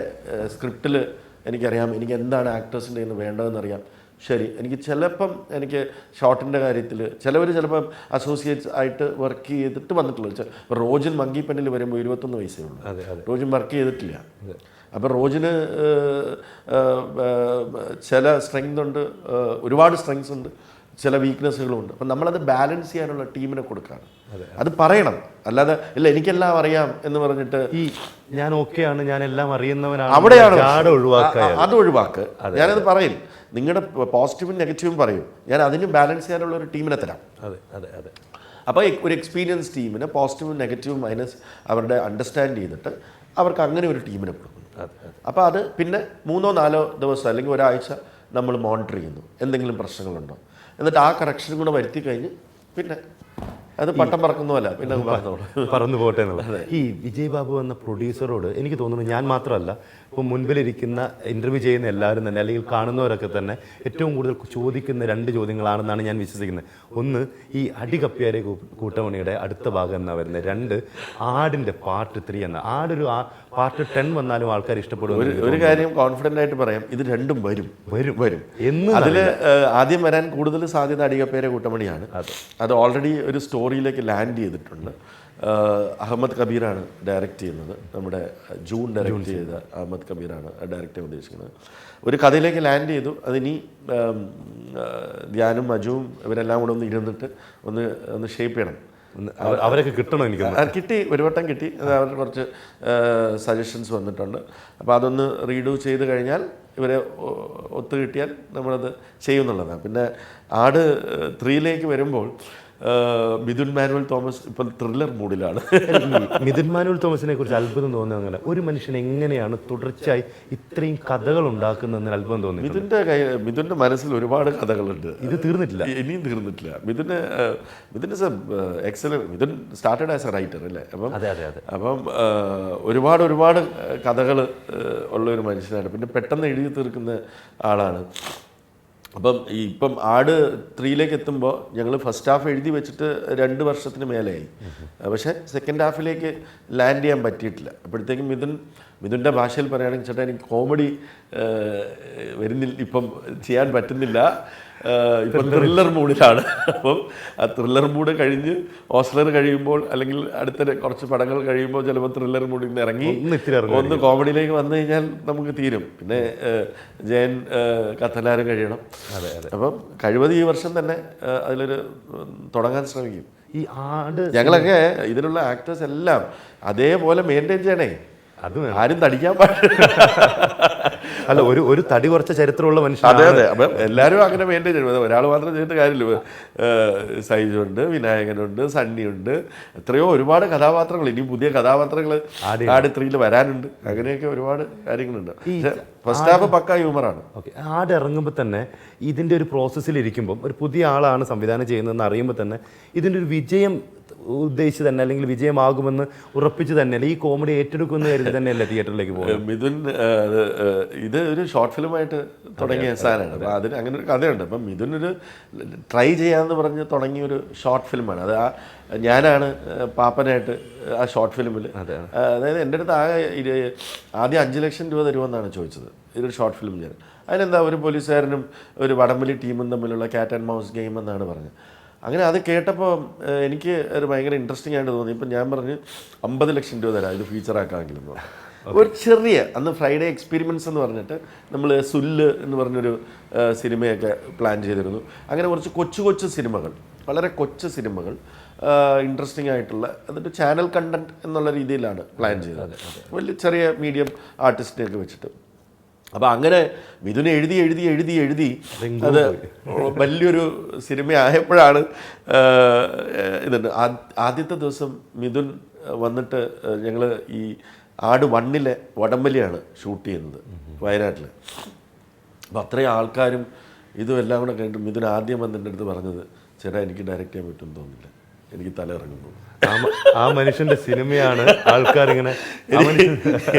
സ്ക്രിപ്റ്റിൽ എനിക്കറിയാം, എനിക്ക് എന്താണ് ആക്ടേഴ്സിൻ്റെ നിന്ന് വേണ്ടതെന്നറിയാം. ശരി, എനിക്ക് ഷോട്ടിൻ്റെ കാര്യത്തിൽ ചിലപ്പം അസോസിയേറ്റ്സ് ആയിട്ട് വർക്ക് ചെയ്തിട്ട് വന്നിട്ടുള്ളത്. ഇപ്പോൾ റോജിൻ മങ്കിപ്പെണ്ണിൽ വരുമ്പോൾ 21 വയസ്സേ ഉള്ളൂ. റോജിൻ വർക്ക് ചെയ്തിട്ടില്ല. അപ്പോൾ റോജിന് ചില സ്ട്രെങ്ത് ഉണ്ട്, ഒരുപാട് സ്ട്രെങ്സ് ഉണ്ട്, ചില വീക്ക്നെസ്സുകളുണ്ട്. അപ്പം നമ്മളത് ബാലൻസ് ചെയ്യാനുള്ള ടീമിനെ കൊടുക്കുകയാണ്. അത് പറയണം, അല്ലാതെ ഇല്ല എനിക്കെല്ലാം അറിയാം എന്ന് പറഞ്ഞിട്ട് ഞാൻ ഓക്കെയാണ്, ഞാൻ എല്ലാം അറിയുന്നവനാണ്, അവിടെയാണ് അത് ഒഴിവാക്ക്. ഞാനത് പറയും, നിങ്ങളുടെ പോസിറ്റീവും നെഗറ്റീവും പറയും, ഞാൻ അതിന് ബാലൻസ് ചെയ്യാനുള്ള ഒരു ടീമിനെ തരാം. അപ്പോൾ ഒരു എക്സ്പീരിയൻസ് ടീമിന് പോസിറ്റീവും നെഗറ്റീവും മൈനസ് അവരുടെ അണ്ടർസ്റ്റാൻഡ് ചെയ്തിട്ട് അവർക്ക് അങ്ങനെ ഒരു ടീമിനെ കൊടുക്കുന്നു. അപ്പോൾ അത് പിന്നെ 3-4 ദിവസം അല്ലെങ്കിൽ ഒരാഴ്ച നമ്മൾ മോണിറ്റർ ചെയ്യുന്നു, എന്തെങ്കിലും പ്രശ്നങ്ങളുണ്ടോ, എന്നിട്ട് ആ കറക്ഷനും കൂടെ വരുത്തി കഴിഞ്ഞ് പിന്നെ അത് പട്ടം പറക്കുന്നതല്ല, പിന്നെ പറന്നു പോട്ടെ എന്നുള്ളത്. ഈ വിജയ് ബാബു എന്ന പ്രൊഡ്യൂസറോട് എനിക്ക് തോന്നുന്നു, ഞാൻ മാത്രമല്ല, ഇപ്പോൾ മുൻപിലിരിക്കുന്ന ഇൻ്റർവ്യൂ ചെയ്യുന്ന എല്ലാവരും തന്നെ, അല്ലെങ്കിൽ കാണുന്നവരൊക്കെ തന്നെ ഏറ്റവും കൂടുതൽ ചോദിക്കുന്ന 2 ചോദ്യങ്ങളാണെന്നാണ് ഞാൻ വിശ്വസിക്കുന്നത്. ഒന്ന്, ഈ അടികപ്പിയാരെ കൂട്ടമണിയുടെ അടുത്ത ഭാഗം എന്നാണ് വരുന്നത്. 2, ആടിൻ്റെ പാർട്ട് 3 എന്ന. ആടൊരു പാർട്ട് 10 വന്നാലും ആൾക്കാർ ഇഷ്ടപ്പെടും. ഒരു കാര്യം കോൺഫിഡൻ്റ് ആയിട്ട് പറയാം, ഇത് രണ്ടും വരും എന്ന്. അതിൽ ആദ്യം വരാൻ കൂടുതൽ സാധ്യത അടികപ്പേരെ കൂട്ടമണിയാണ്. അത് ഓൾറെഡി ഒരു സ്റ്റോറിയിലേക്ക് ലാൻഡ് ചെയ്തിട്ടുണ്ട്. അഹമ്മദ് കബീറാണ് ഡയറക്റ്റ് ചെയ്യുന്നത്. നമ്മുടെ ജൂൺ ഡയറക്റ്റ് ചെയ്ത അഹമ്മദ് കബീറാണ് ഡയറക്റ്റ് ചെയ്യാൻ ഉദ്ദേശിക്കുന്നത്. ഒരു കഥയിലേക്ക് ലാൻഡ് ചെയ്തു. അതിനി ധ്യാനും അജുവും ഇവരെല്ലാം കൂടെ ഒന്ന് ഇരുന്നിട്ട് ഒന്ന് ഷേപ്പ് ചെയ്യണം. അവരൊക്കെ കിട്ടണം. കിട്ടി, ഒരു വട്ടം കിട്ടി. അവരുടെ കുറച്ച് സജഷൻസ് വന്നിട്ടുണ്ട്. അപ്പോൾ അതൊന്ന് റീഡു ചെയ്ത് കഴിഞ്ഞാൽ, ഇവരെ ഒത്തു കിട്ടിയാൽ നമ്മളത് ചെയ്യുന്നുള്ളതാണ്. പിന്നെ ആട് 3ലേക്ക് വരുമ്പോൾ മിഥുൻ മാനുവൽ തോമസ് ഇപ്പം ത്രില്ലർ മൂഡിലാണ്. മിഥുൻ മാനുവൽ തോമസിനെ കുറിച്ച് അത്ഭുതം തോന്നുന്നത് അങ്ങനെ, ഒരു മനുഷ്യൻ എങ്ങനെയാണ് തുടർച്ചയായി ഇത്രയും കഥകൾ ഉണ്ടാക്കുന്നതെന്ന് അത്ഭുതം തോന്നി. മിഥുൻ്റെ മനസ്സിൽ ഒരുപാട് കഥകളുണ്ട്. ഇത് തീർന്നിട്ടില്ല, ഇനിയും തീർന്നിട്ടില്ല. Mithun is excellent. Mithun started as A writer അല്ലേ. അപ്പം ഒരുപാട് കഥകൾ ഉള്ള ഒരു മനുഷ്യനാണ്. പിന്നെ പെട്ടെന്ന് എഴുതി തീർക്കുന്ന ആളാണ്. ഇപ്പം ആട് 3ലേക്ക് എത്തുമ്പോൾ ഞങ്ങൾ ഫസ്റ്റ് ഹാഫ് എഴുതി വെച്ചിട്ട് 2 വർഷത്തിന് മേലെയായി. പക്ഷേ സെക്കൻഡ് ഹാഫിലേക്ക് ലാൻഡ് ചെയ്യാൻ പറ്റിയിട്ടില്ല. അപ്പോഴത്തേക്കും മിഥുൻ്റെ ഭാഷയിൽ പറയുകയാണെങ്കിൽ, ചേട്ടാ എനിക്ക് കോമഡി വരുന്നില്ല, ഇപ്പം ചെയ്യാൻ പറ്റുന്നില്ല, ഇപ്പം ത്രില്ലർ മൂഡിലാണ്. അപ്പം ആ ത്രില്ലർ മൂഡ് കഴിഞ്ഞ് ഓസ്ലർ കഴിയുമ്പോൾ, അല്ലെങ്കിൽ അടുത്ത കുറച്ച് പടങ്ങൾ കഴിയുമ്പോൾ ചിലപ്പോൾ ത്രില്ലർ മൂഡിൽ നിന്ന് ഇറങ്ങി ഒന്ന് കോമഡിയിലേക്ക് വന്നു കഴിഞ്ഞാൽ നമുക്ക് തീരും. പിന്നെ ജയൻ കത്തലാരും കഴിയണം. അപ്പം കഴിവത് ഈ വർഷം തന്നെ അതിലൊരു തുടങ്ങാൻ ശ്രമിക്കും. ഈ ആട് ഞങ്ങളൊക്കെ ഇതിലുള്ള ആക്ടേഴ്സ് എല്ലാം അതേപോലെ മെയിൻറ്റെയിൻ ചെയ്യണേ. അത് ആരും തടിക്കാൻ പാടില്ല. അല്ല, ഒരു തടി കുറച്ച ചരിത്രമുള്ള മനുഷ്യൻ. അതെ. അപ്പം എല്ലാവരും അങ്ങനെ മെയിൻറ്റെയിൻ ചെയ്യണം. ഒരാൾ മാത്രം ചെയ്തിട്ട് കാര്യമില്ല. സൈജുണ്ട്, വിനായകനുണ്ട്, സണ്ണിയുണ്ട്, എത്രയോ ഒരുപാട് കഥാപാത്രങ്ങൾ, ഇനിയും പുതിയ കഥാപാത്രങ്ങൾ ആട് 3യിൽ വരാനുണ്ട്. അങ്ങനെയൊക്കെ ഒരുപാട് കാര്യങ്ങളുണ്ട്. ഫസ്റ്റ് ഹാഫ് പക്ക ഹ്യൂമറാണ്. ഓക്കെ, ആട് ഇറങ്ങുമ്പോൾ തന്നെ ഇതിൻ്റെ ഒരു പ്രോസസ്സിലിരിക്കുമ്പം ഒരു പുതിയ ആളാണ് സംവിധാനം ചെയ്യുന്നതെന്ന് അറിയുമ്പോൾ തന്നെ ഇതിൻ്റെ ഒരു വിജയം ഉദ്ദേശിച്ച് തന്നെ അല്ലെങ്കിൽ വിജയമാകുമെന്ന് ഉറപ്പിച്ച് തന്നെയല്ലേ ഈ കോമഡി ഏറ്റെടുക്കുന്ന കരുതി തന്നെയല്ലേ തിയേറ്ററിലേക്ക് പോകുന്നത്? മിഥുൻ ഇത് ഒരു ഷോർട്ട് ഫിലിമായിട്ട് തുടങ്ങിയ സാധനമാണ്. അപ്പോൾ അതിന് അങ്ങനെ ഒരു കഥയുണ്ട്. അപ്പം മിഥുനൊരു ട്രൈ ചെയ്യാമെന്ന് പറഞ്ഞ് തുടങ്ങിയൊരു ഷോർട്ട് ഫിലിമാണ് അത്. ഞാനാണ് പാപ്പനായിട്ട് ആ ഷോർട്ട് ഫിലിമിൽ. അതായത് എൻ്റെ അടുത്ത് ആദ്യം 5 ലക്ഷം രൂപ തരുമെന്നാണ് ചോദിച്ചത് ഇതൊരു ഷോർട്ട് ഫിലിം ചെയ്യാൻ. അതിനെന്താ ഒരു പോലീസുകാരനും ഒരു വടംവലി ടീമും തമ്മിലുള്ള ക്യാറ്റ് ആൻഡ് മൗസ് ഗെയിം എന്നാണ് പറഞ്ഞത്. അങ്ങനെ അത് കേട്ടപ്പോൾ എനിക്ക് ഒരു ഭയങ്കര ഇൻട്രസ്റ്റിംഗ് ആയിട്ട് തോന്നി. ഇപ്പം ഞാൻ പറഞ്ഞ് 50 ലക്ഷം രൂപ തരാം ഇത് ഫീച്ചറാക്കാമെങ്കിലും. ഒരു ചെറിയ അന്ന് ഫ്രൈഡേ എക്സ്പെരിമെൻറ്റ്സ് എന്ന് പറഞ്ഞിട്ട് നമ്മൾ സുല്ല് എന്ന് പറഞ്ഞൊരു സിനിമയൊക്കെ പ്ലാൻ ചെയ്തിരുന്നു. അങ്ങനെ കുറച്ച് കൊച്ചു സിനിമകൾ, വളരെ കൊച്ചു സിനിമകൾ, ഇൻട്രസ്റ്റിംഗ് ആയിട്ടുള്ള, എന്നിട്ട് ചാനൽ കണ്ടന്റ് എന്നുള്ള രീതിയിലാണ് പ്ലാൻ ചെയ്തത്. വലിയ ചെറിയ മീഡിയം ആർട്ടിസ്റ്റിനെയൊക്കെ വെച്ചിട്ട്. അപ്പോൾ അങ്ങനെ മിഥുൻ എഴുതി അത് വലിയൊരു സിനിമ ആയപ്പോഴാണ് ഇതുണ്ട്. ആദ്യത്തെ ദിവസം മിഥുൻ വന്നിട്ട് ഞങ്ങൾ ഈ ആട് 1 വടംവലിയാണ് ഷൂട്ട് ചെയ്യുന്നത് വയനാട്ടിൽ. അപ്പോൾ അത്രയും ആൾക്കാരും ഇതും എല്ലാം കൂടെ കഴിഞ്ഞിട്ട് മിഥുൻ ആദ്യം വന്ന് എൻ്റെ അടുത്ത് പറഞ്ഞത്, ചേട്ടാ എനിക്ക് ഡയറക്റ്റ് ചെയ്യാൻ പറ്റുമെന്ന് തോന്നുന്നില്ല, എനിക്ക് തല ഇറങ്ങുന്നു. ആ മനുഷ്യന്റെ സിനിമയാണ് ആൾക്കാർ ഇങ്ങനെ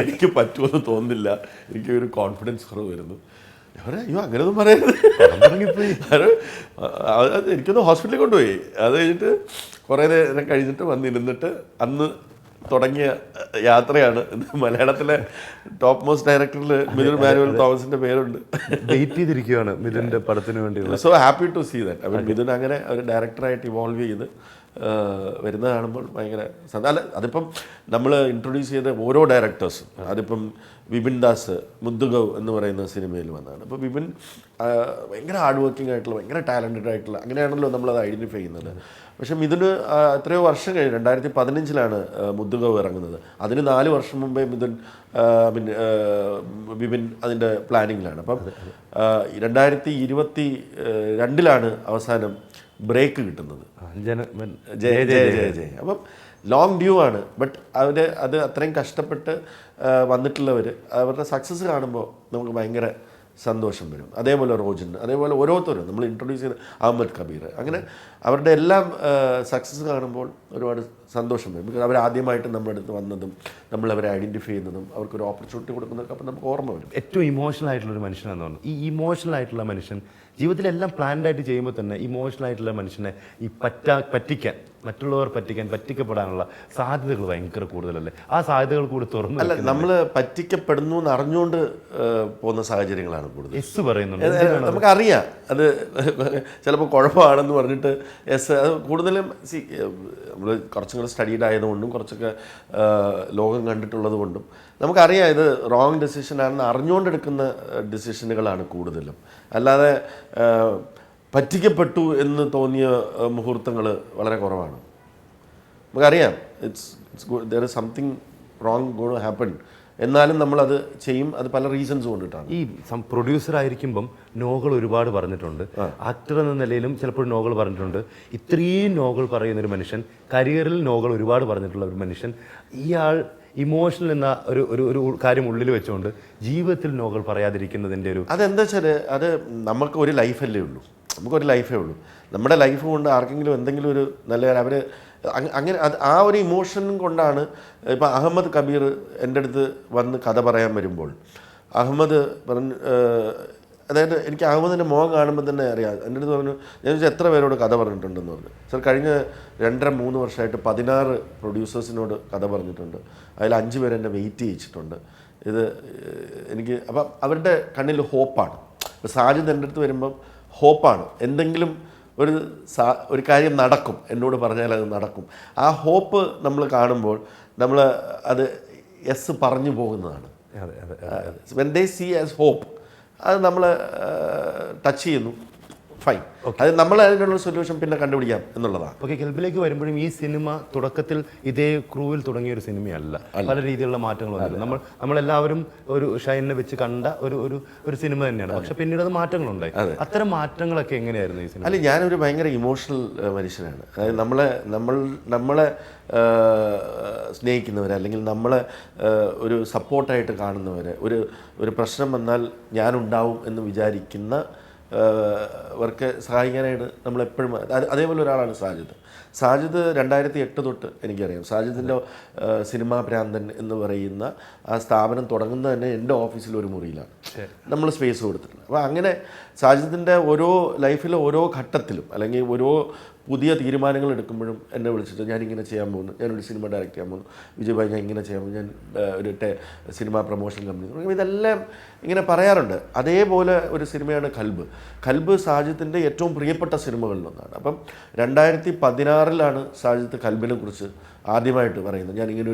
എനിക്ക് പറ്റുമെന്ന് തോന്നുന്നില്ല, എനിക്ക് ഒരു കോൺഫിഡൻസ് കുറവ് വരുന്നു. അയ്യോ അങ്ങനെയൊന്നും പറയരുത്, എനിക്കൊന്ന് ഹോസ്പിറ്റലിൽ കൊണ്ടുപോയി. അത് കഴിഞ്ഞിട്ട് കുറേ നേരം കഴിഞ്ഞിട്ട് വന്നിരുന്നിട്ട് അന്ന് തുടങ്ങിയ യാത്രയാണ്. മലയാളത്തിലെ ടോപ്പ് മോസ്റ്റ് ഡയറക്ടറിൽ മിഥുൻ മാനുവൽ തോമസിന്റെ പേരുണ്ട്. വെയിറ്റ് ചെയ്തിരിക്കുകയാണ് മിഥുന്റെ പടത്തിന് വേണ്ടി. So happy to see that. അപ്പം മിഥുൻ അങ്ങനെ ഒരു ഡയറക്ടറായിട്ട് ഇവോൾവ് ചെയ്ത് വരുന്നത് കാണുമ്പോൾ ഭയങ്കര അല്ല, അതിപ്പം നമ്മൾ ഇൻട്രൊഡ്യൂസ് ചെയ്ത ഓരോ ഡയറക്ടേഴ്സും, അതിപ്പം വിപിൻ ദാസ് മുദ്ദുഗവ് എന്ന് പറയുന്ന സിനിമയിൽ വന്നതാണ്. അപ്പോൾ വിപിൻ ഭയങ്കര ഹാർഡ് വർക്കിംഗ് ആയിട്ടുള്ള, ഭയങ്കര ടാലൻറ്റഡ് ആയിട്ടുള്ള, അങ്ങനെയാണല്ലോ നമ്മളത് ഐഡൻറ്റിഫൈ ചെയ്യുന്നത്. പക്ഷേ മിഥുന് എത്രയോ വർഷം കഴിഞ്ഞ് 2015 മുദ്ദുഗവ് ഇറങ്ങുന്നത്. അതിന് 4 വർഷം മുമ്പേ വിപിൻ അതിൻ്റെ പ്ലാനിങ്ങിലാണ്. അപ്പം 2022 അവസാനം ബ്രേക്ക് കിട്ടുന്നത്. ജയ. അപ്പം ലോങ് ഡ്യൂ ആണ്. ബട്ട് അത് അത്രയും കഷ്ടപ്പെട്ട് വന്നിട്ടുള്ളവർ അവരുടെ സക്സസ് കാണുമ്പോൾ നമുക്ക് ഭയങ്കര സന്തോഷം വരും. അതേപോലെ റോജൻ, അതേപോലെ ഓരോരുത്തരും നമ്മൾ ഇൻട്രൊഡ്യൂസ് ചെയ്ത അഹമ്മദ് കബീർ, അങ്ങനെ അവരുടെ എല്ലാം സക്സസ് കാണുമ്പോൾ ഒരുപാട് സന്തോഷം വരും. ബിക്കോസ് അവർ ആദ്യമായിട്ട് നമ്മുടെ അടുത്ത് വന്നതും നമ്മളവരെ ഐഡൻറ്റിഫൈ ചെയ്യുന്നതും അവർക്കൊരു ഓപ്പർച്യൂണിറ്റി കൊടുക്കുന്നതൊക്കെ അപ്പം നമുക്ക് ഓർമ്മ വരും. ഏറ്റവും ഇമോഷണൽ ആയിട്ടുള്ളൊരു മനുഷ്യനാണെന്ന് പറഞ്ഞു. ഈ ഇമോഷണൽ ആയിട്ടുള്ള മനുഷ്യൻ ജീവിതത്തിലെല്ലാം പ്ലാൻഡ് ആയിട്ട് ചെയ്യുമ്പോൾ തന്നെ ഇമോഷണൽ ആയിട്ടുള്ള മനുഷ്യനെ ഈ പറ്റിക്കാൻ, മറ്റുള്ളവർ പറ്റിക്കപ്പെടാനുള്ള സാധ്യതകൾ ഭയങ്കര കൂടുതലല്ലേ? ആ സാധ്യതകൾ കൂടി തുറന്നു അല്ല, നമ്മൾ പറ്റിക്കപ്പെടുന്നു എന്ന് അറിഞ്ഞുകൊണ്ട് പോകുന്ന സാഹചര്യങ്ങളാണ് കൂടുതൽ. എസ് പറയുന്നുണ്ട്, നമുക്കറിയാം അത് ചിലപ്പോൾ കുഴപ്പമാണെന്ന് പറഞ്ഞിട്ട് എസ്. അത് കൂടുതലും നമ്മൾ കുറച്ചും കൂടെ സ്റ്റഡീഡ് ആയതുകൊണ്ടും കുറച്ചൊക്കെ ലോകം കണ്ടിട്ടുള്ളത് കൊണ്ടും നമുക്കറിയാം ഇത് റോങ് ഡെസിഷനാണെന്ന് അറിഞ്ഞുകൊണ്ടെടുക്കുന്ന ഡിസിഷനുകളാണ് കൂടുതലും. അല്ലാതെ പറ്റിക്കപ്പെട്ടു എന്ന് തോന്നിയ മുഹൂർത്തങ്ങൾ വളരെ കുറവാണ്. നമുക്കറിയാം there is something wrong gone happen, എന്നാലും നമ്മളത് ചെയ്യും. അത് പല റീസൺസ് കൊണ്ടിട്ടാണ്. ഈ പ്രൊഡ്യൂസർ ആയിരിക്കുമ്പം നോകൾ ഒരുപാട് പറഞ്ഞിട്ടുണ്ട്, ആക്ടർ എന്ന നിലയിലും ചിലപ്പോൾ നോകൾ പറഞ്ഞിട്ടുണ്ട്. ഇത്രയും നോകൾ പറയുന്നൊരു മനുഷ്യൻ, കരിയറിൽ നോകൾ ഒരുപാട് പറഞ്ഞിട്ടുള്ള ഒരു മനുഷ്യൻ, ഇയാൾ ഇമോഷണൽ എന്ന ഒരു കാര്യം ഉള്ളിൽ വെച്ചുകൊണ്ട് ജീവിതത്തിൽ നോകൾ പറയാതിരിക്കുന്നതിൻ്റെ ഒരു അതെന്താ വെച്ചാൽ അത് നമുക്ക് ഒരു ലൈഫല്ലേ ഉള്ളൂ, നമുക്കൊരു ലൈഫേ ഉള്ളൂ. നമ്മുടെ ലൈഫ് കൊണ്ട് ആർക്കെങ്കിലും എന്തെങ്കിലും ഒരു നല്ല അവർ അങ്ങനെ അത് ആ ഒരു ഇമോഷൻ കൊണ്ടാണ്. ഇപ്പം അഹമ്മദ് കബീർ എൻ്റെ അടുത്ത് വന്ന് കഥ പറയാൻ വരുമ്പോൾ അഹമ്മദ് പറഞ്ഞു, അതായത് എനിക്ക് അഹമ്മദിൻ്റെ മുഖം കാണുമ്പോൾ തന്നെ അറിയാം. എൻ്റെ അടുത്ത് പറഞ്ഞു, ഞാൻ ചോദിച്ചാൽ എത്ര പേരോട് കഥ പറഞ്ഞിട്ടുണ്ടെന്ന് പറഞ്ഞു. സർ കഴിഞ്ഞ 2-3 വർഷമായിട്ട് 16 പ്രൊഡ്യൂസേഴ്സിനോട് കഥ പറഞ്ഞിട്ടുണ്ട്. അതിൽ 5 പേര് എന്നെ വെയിറ്റ് ചെയ്യിച്ചിട്ടുണ്ട്. ഇത് എനിക്ക് അപ്പം അവരുടെ കണ്ണിൽ ഹോപ്പാണ്. ഇപ്പോൾ സാജിദ് എൻ്റെ അടുത്ത് വരുമ്പം ഹോപ്പാണ്, എന്തെങ്കിലും ഒരു കാര്യം നടക്കും, എന്നോട് പറഞ്ഞാൽ അത് നടക്കും. ആ ഹോപ്പ് നമ്മൾ കാണുമ്പോൾ നമ്മൾ അത് യെസ് പറഞ്ഞു പോകുന്നതാണ്. When they see as hope, അത് നമ്മൾ ടച്ച് ചെയ്യുന്നു. ഫൈൻ. അത് നമ്മൾ അതിനുള്ള സൊല്യൂഷൻ പിന്നെ കണ്ടുപിടിക്കാം എന്നുള്ളതാണ്. ഓക്കെ, കെൽബിലേക്ക് വരുമ്പോഴും ഈ സിനിമ തുടക്കത്തിൽ ഇതേ ക്രൂവിൽ തുടങ്ങിയ ഒരു സിനിമയല്ല, പല രീതിയിലുള്ള മാറ്റങ്ങൾ വന്നിട്ടുണ്ട്. നമ്മളെല്ലാവരും ഒരു ഷൈനിനെ വെച്ച് കണ്ട ഒരു സിനിമ തന്നെയാണ്, പക്ഷെ പിന്നീട് അത് മാറ്റങ്ങളുണ്ടായി. അത്തരം മാറ്റങ്ങളൊക്കെ എങ്ങനെയായിരുന്നു ഈ സിനിമ? അല്ല, ഞാനൊരു ഭയങ്കര ഇമോഷണൽ മനുഷ്യനാണ്. അതായത് നമ്മളെ സ്നേഹിക്കുന്നവർ, അല്ലെങ്കിൽ നമ്മളെ ഒരു സപ്പോർട്ടായിട്ട് കാണുന്നവർ, ഒരു പ്രശ്നം വന്നാൽ ഞാനുണ്ടാവും എന്ന് വിചാരിക്കുന്ന അവർക്ക് സഹായിക്കാനായിട്ട് നമ്മളെപ്പോഴും അതേപോലെ ഒരാളാണ് സാജിദ് 2008 തൊട്ട് എനിക്കറിയാം. സാജിദിൻ്റെ സിനിമാ ഭ്രാന്തൻ എന്ന് പറയുന്ന ആ സ്ഥാപനം തുടങ്ങുന്നത് തന്നെ എൻ്റെ ഓഫീസിൽ ഒരു മുറിയിലാണ് നമ്മൾ സ്പേസ് കൊടുത്തിട്ടുണ്ട്. അപ്പോൾ അങ്ങനെ സാജിദിൻ്റെ ഓരോ ലൈഫിലെ ഓരോ ഘട്ടത്തിലും, അല്ലെങ്കിൽ ഓരോ പുതിയ തീരുമാനങ്ങൾ എടുക്കുമ്പോഴും എന്നെ വിളിച്ചിട്ട് ഞാനിങ്ങനെ ചെയ്യാൻ പോകുന്നു, ഞാനൊരു സിനിമ ഡയറക്റ്റ് ചെയ്യാൻ പോകുന്നു, വിജയ് ഭായ് ഞാൻ ഇങ്ങനെ ചെയ്യാൻ പോകുന്നു, ഞാൻ ഒരു സിനിമ പ്രൊമോഷൻ കമ്പനി, ഇതെല്ലാം ഇങ്ങനെ പറയാറുണ്ട്. അതേപോലെ ഒരു സിനിമയാണ് കൽബ് സാജിദിൻ്റെ ഏറ്റവും പ്രിയപ്പെട്ട സിനിമകളിലൊന്നാണ്. അപ്പം 2016 സാജിദ് കൽബിനെ കുറിച്ച് ആദ്യമായിട്ട് പറയുന്നത്. ഞാനിങ്ങനെ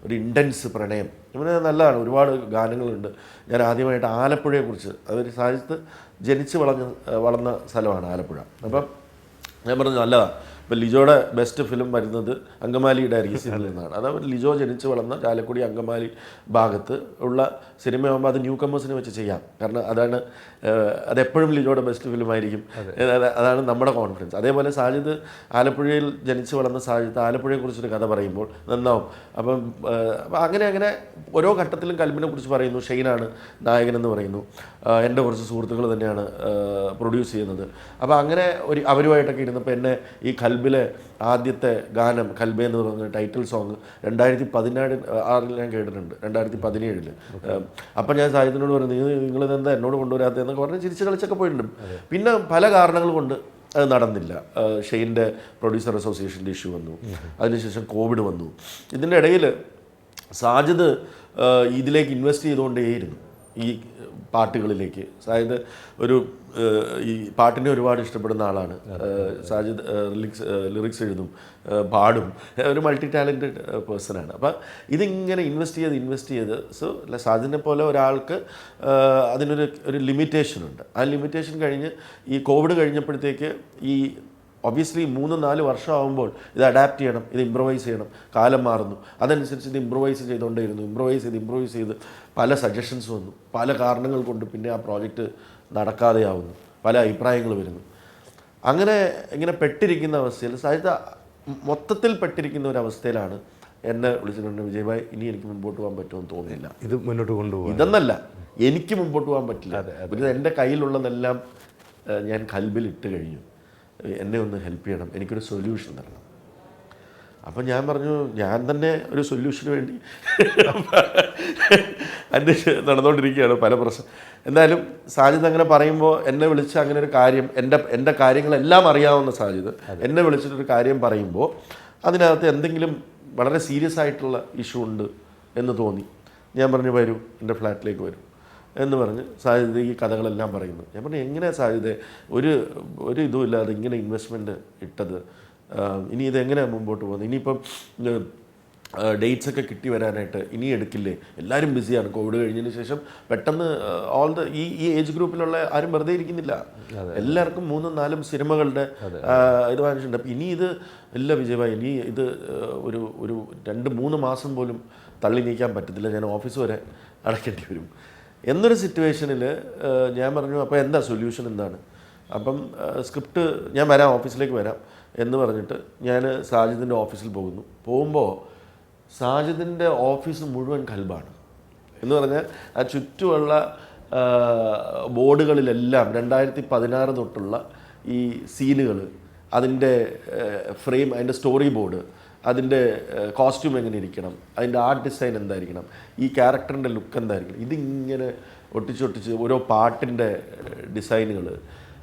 ഒരു ഇൻറ്റൻസ് പ്രണയം, ഇങ്ങനെ നല്ലതാണ്, ഒരുപാട് ഗാനങ്ങളുണ്ട്. ഞാൻ ആദ്യമായിട്ട് ആലപ്പുഴയെക്കുറിച്ച്, അതൊരു സാജിദ് ജനിച്ച് വളർന്ന സ്ഥലമാണ് ആലപ്പുഴ. അപ്പം ഞാൻ പറഞ്ഞു നല്ലതാണ്. ഇപ്പോൾ ലിജോയുടെ ബെസ്റ്റ് ഫിലിം വരുന്നത് അങ്കമാലിയുടെ റീസിനിൽ നിന്നാണ്. അതായത് ലിജോ ജനിച്ച് വളർന്ന ചാലക്കുടി അങ്കമാലി ഭാഗത്ത് ഉള്ള സിനിമയാകുമ്പോൾ അത് ന്യൂ കമേഴ്സിനെ വെച്ച് ചെയ്യാം. കാരണം അതെപ്പോഴും ലിജോയുടെ ബെസ്റ്റ് ഫിലിമായിരിക്കും. അതാണ് നമ്മുടെ കോൺഫിഡൻസ്. അതേപോലെ സാജിദ് ആലപ്പുഴയിൽ ജനിച്ച് വളർന്ന സാജിദ് ആലപ്പുഴയെക്കുറിച്ചൊരു കഥ പറയുമ്പോൾ നന്നാവും. അപ്പം അങ്ങനെ ഓരോ ഘട്ടത്തിലും കൽബിനെ കുറിച്ച് പറയുന്നു. ഷെയ്നാണ് നായകനെന്ന് പറയുന്നു. എൻ്റെ കുറച്ച് സുഹൃത്തുക്കൾ തന്നെയാണ് പ്രൊഡ്യൂസ് ചെയ്യുന്നത്. അപ്പോൾ അങ്ങനെ അവരുമായിട്ടൊക്കെ ഇരുന്നപ്പോൾ എന്നെ ഈ കൽബിലെ ആദ്യത്തെ ഗാനം കൽബേ എന്ന് പറയുന്ന ടൈറ്റിൽ സോങ് 2016 ഞാൻ കേട്ടിട്ടുണ്ട്, 2017. അപ്പം ഞാൻ സാഹിത്യനോട് പറഞ്ഞു, നിങ്ങളിതെന്താ എന്നോട് കൊണ്ടുവരാത്തതെന്നൊക്കെ പറഞ്ഞ് ചിരിച്ച് കളിച്ചൊക്കെ പോയിട്ടുണ്ട്. പിന്നെ പല കാരണങ്ങൾ കൊണ്ട് അത് നടന്നില്ല. ഷെയ്ൻ്റെ പ്രൊഡ്യൂസർ അസോസിയേഷൻ്റെ ഇഷ്യൂ വന്നു, അതിനുശേഷം കോവിഡ് വന്നു. ഇതിൻ്റെ ഇടയിൽ സാജിദ് ഇതിലേക്ക് ഇൻവെസ്റ്റ് ചെയ്തുകൊണ്ടേയിരുന്നു, ഈ പാട്ടുകളിലേക്ക്. സാജിദ് ഈ പാട്ടിനെ ഒരുപാട് ഇഷ്ടപ്പെടുന്ന ആളാണ്. സാജിദ് ലിറിക്സ് എഴുതും, പാടും, ഒരു മൾട്ടി ടാലൻറ്റഡ് പേഴ്സണാണ്. അപ്പം ഇതിങ്ങനെ ഇൻവെസ്റ്റ് ചെയ്ത് സാജിദിനെ പോലെ ഒരാൾക്ക് അതിനൊരു ലിമിറ്റേഷനുണ്ട്. ആ ലിമിറ്റേഷൻ കഴിഞ്ഞ് ഈ കോവിഡ് കഴിഞ്ഞപ്പോഴത്തേക്ക് ഈ ഒബ്വിയസ്ലി 3-4 വർഷം ആകുമ്പോൾ ഇത് അഡാപ്റ്റ് ചെയ്യണം, ഇത് ഇമ്പ്രവൈസ് ചെയ്യണം. കാലം മാറുന്നു, അതനുസരിച്ച് ഇത് ഇമ്പ്രവൈസ് ചെയ്തുകൊണ്ടേയിരുന്നു. ഇമ്പ്രവൈസ് ചെയ്ത് പല സജഷൻസ് വന്നു. പല കാരണങ്ങൾ കൊണ്ട് പിന്നെ ആ പ്രോജക്റ്റ് നടക്കാതെയാവുന്നു, പല അഭിപ്രായങ്ങൾ വരുന്നു. ഇങ്ങനെ പെട്ടിരിക്കുന്ന അവസ്ഥയിൽ സാഹിത്യ മൊത്തത്തിൽ പെട്ടിരിക്കുന്ന ഒരു അവസ്ഥയിലാണ് എന്നെ വിളിച്ചിട്ടുണ്ട്, വിജയ് ഭായ് ഇനി എനിക്ക് മുമ്പോട്ട് പോകാൻ പറ്റുമെന്ന് തോന്നുന്നില്ല, ഇത് മുന്നോട്ട് കൊണ്ടുപോകും. ഇതെന്നല്ല, എനിക്ക് മുമ്പോട്ട് പോകാൻ പറ്റില്ല. ഇത് എൻ്റെ കയ്യിലുള്ളതെല്ലാം ഞാൻ കൽബിൽ ഇട്ട് കഴിഞ്ഞു, എന്നെ ഒന്ന് ഹെൽപ്പ് ചെയ്യണം, എനിക്കൊരു സൊല്യൂഷൻ തരണം. അപ്പം ഞാൻ പറഞ്ഞു, ഞാൻ തന്നെ ഒരു സൊല്യൂഷന് വേണ്ടി നടന്നുകൊണ്ടിരിക്കുകയാണ് പല പ്രശ്നം. എന്തായാലും സാജിദ് അങ്ങനെ പറയുമ്പോൾ എന്നെ വിളിച്ച് അങ്ങനെ ഒരു കാര്യം, എൻ്റെ കാര്യങ്ങളെല്ലാം അറിയാവുന്ന സാജിദ് എന്നെ വിളിച്ചിട്ടൊരു കാര്യം പറയുമ്പോൾ അതിനകത്ത് എന്തെങ്കിലും വളരെ സീരിയസ് ആയിട്ടുള്ള ഇഷ്യൂ ഉണ്ട് എന്ന് തോന്നി. ഞാൻ പറഞ്ഞു, വരൂ എൻ്റെ ഫ്ലാറ്റിലേക്ക് വരൂ എന്ന് പറഞ്ഞ് സാജിദ് ഈ കഥകളെല്ലാം പറയുന്നു. ഞാൻ പറഞ്ഞു, എങ്ങനെയാണ് സാജിദ് ഒരു ഇതുമില്ലാതെ ഇങ്ങനെ ഇൻവെസ്റ്റ്മെൻറ്റ് ഇട്ടത്, ഇനി ഇതെങ്ങനെയാണ് മുമ്പോട്ട് പോകുന്നത്, ഇനിയിപ്പം ഡേറ്റ്സൊക്കെ കിട്ടി വരാനായിട്ട് ഇനി എടുക്കില്ലേ, എല്ലാവരും ബിസിയാണ്. കോവിഡ് കഴിഞ്ഞതിന് ശേഷം പെട്ടെന്ന് ഈ ഏജ് ഗ്രൂപ്പിലുള്ള ആരും വെറുതെ ഇരിക്കുന്നില്ല, എല്ലാവർക്കും 3-4 സിനിമകളുടെ ഇത് വാങ്ങിച്ചിട്ടുണ്ട്. അപ്പം ഇനി ഇത് ഇല്ല വിജയഭായ്, ഇനി ഇത് ഒരു 2-3 മാസം പോലും തള്ളി നീക്കാൻ പറ്റത്തില്ല, ഞാൻ ഓഫീസ് വരെ അടയ്ക്കേണ്ടി വരും എന്നൊരു സിറ്റുവേഷനിൽ ഞാൻ പറഞ്ഞു, അപ്പോൾ എന്താ സൊല്യൂഷൻ എന്താണ്? അപ്പം സ്ക്രിപ്റ്റ് ഞാൻ വരാം, ഓഫീസിലേക്ക് വരാം എന്ന് പറഞ്ഞിട്ട് ഞാൻ സാജിദിൻ്റെ ഓഫീസിൽ പോകുമ്പോൾ സാജിദിൻ്റെ ഓഫീസ് മുഴുവൻ കൽബാണ് എന്ന് പറഞ്ഞാൽ ആ ചുറ്റുമുള്ള ബോർഡുകളിലെല്ലാം 2016 തൊട്ടുള്ള ഈ സീനുകൾ, അതിൻ്റെ ഫ്രെയിം, അതിൻ്റെ സ്റ്റോറി ബോർഡ്, അതിൻ്റെ കോസ്റ്റ്യൂം എങ്ങനെ ഇരിക്കണം, അതിൻ്റെ ആർട്ട് ഡിസൈൻ എന്തായിരിക്കണം, ഈ ക്യാരക്ടറിൻ്റെ ലുക്ക് എന്തായിരിക്കണം, ഇതിങ്ങനെ ഒട്ടിച്ചൊട്ടിച്ച് ഓരോ പാട്ടിൻ്റെ ഡിസൈനുകൾ.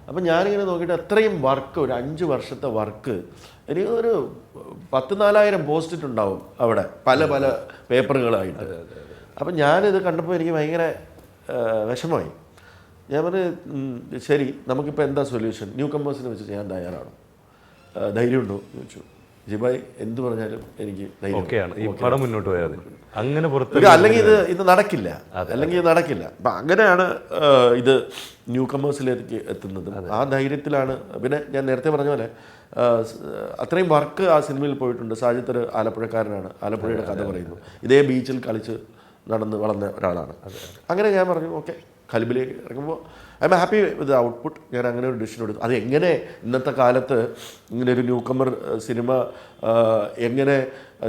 അപ്പം ഞാനിങ്ങനെ നോക്കിയിട്ട് അത്രയും വർക്ക്, ഒരു 5 വർഷത്തെ വർക്ക്, എനിക്ക് ഒരു 10,000-4,000 പോസ്റ്റിട്ടുണ്ടാവും അവിടെ പല പേപ്പറുകളായിട്ട്. അപ്പം ഞാനിത് കണ്ടപ്പോൾ എനിക്ക് ഭയങ്കര വിഷമമായി. ഞാൻ പറഞ്ഞു, ശരി, നമുക്കിപ്പോൾ എന്താ സൊല്യൂഷൻ? ന്യൂ കമേഴ്സിനെ വെച്ച് ചെയ്യാൻ തയ്യാറാണോ, ധൈര്യമുണ്ടോ എന്ന് ചോദിച്ചു. ജിബായ് എന്ത് പറഞ്ഞാലും എനിക്ക് ധൈര്യം ഓക്കെയാണ് ഈ പടം മുന്നോട്ട് പോയാൽ അങ്ങനെ പുറത്ത് അല്ലെങ്കിൽ ഇത് നടക്കില്ല, അല്ലെങ്കിൽ ഇത് നടക്കില്ല. അപ്പം അങ്ങനെയാണ് ഇത് ന്യൂ കമേഴ്സിലേക്ക് എത്തുന്നത്. ആ ധൈര്യത്തിലാണ്. പിന്നെ ഞാൻ നേരത്തെ പറഞ്ഞ പോലെ അത്രയും വർക്ക് ആ സിനിമയിൽ പോയിട്ടുണ്ട്. സാജിത്ത് ഒരു ആലപ്പുഴക്കാരനാണ്, ആലപ്പുഴയുടെ കഥ പറയുന്നു, ഇതേ ബീച്ചിൽ കളിച്ച് നടന്ന് വളർന്ന ഒരാളാണ്. അങ്ങനെ ഞാൻ പറഞ്ഞു ഓക്കെ, കലിബിലേക്ക് ഇറങ്ങുമ്പോൾ I am happy with output. ഞാൻ അങ്ങനെ ഒരു ഡിസിഷൻ എടുത്തു. അത് എങ്ങനെ ഇന്നത്തെ കാലത്ത് ഇങ്ങനെ ഒരു ന്യൂ കമർ സിനിമ എങ്ങനെ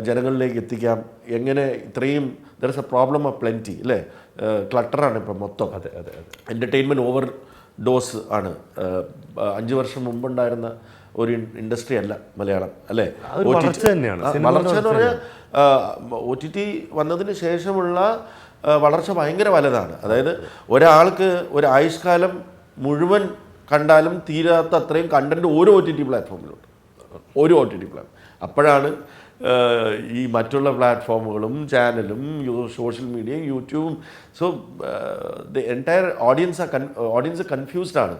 ജനങ്ങളിലേക്ക് എത്തിക്കാം, എങ്ങനെ ഇത്രയും there is A problem of plenty അല്ലേ, ക്ലട്ടറാണ് ഇപ്പം മൊത്തം. എൻ്റർടൈൻമെൻറ്റ് ഓവർ ഡോസ് ആണ്. 5 വർഷം മുമ്പുണ്ടായിരുന്ന ഒരു ഇൻഡസ്ട്രി അല്ല മലയാളം അല്ലേ. വളർച്ച തന്നെയാണ്. വളർച്ച എന്ന് പറഞ്ഞാൽ OTT വന്നതിന് ശേഷമുള്ള വളർച്ച ഭയങ്കര വലുതാണ്. അതായത് ഒരാൾക്ക് ഒരു ആയുഷ്കാലം മുഴുവൻ കണ്ടാലും തീരാത്ത അത്രയും കണ്ടന്റ് ഓരോ OTT പ്ലാറ്റ്ഫോമിലുണ്ട്, ഒരു OTT പ്ലാറ്റ്ഫോം. അപ്പോഴാണ് ഈ മറ്റുള്ള പ്ലാറ്റ്ഫോമുകളും ചാനലും സോഷ്യൽ മീഡിയയും യൂട്യൂബും. So the entire audience confused ആണ്.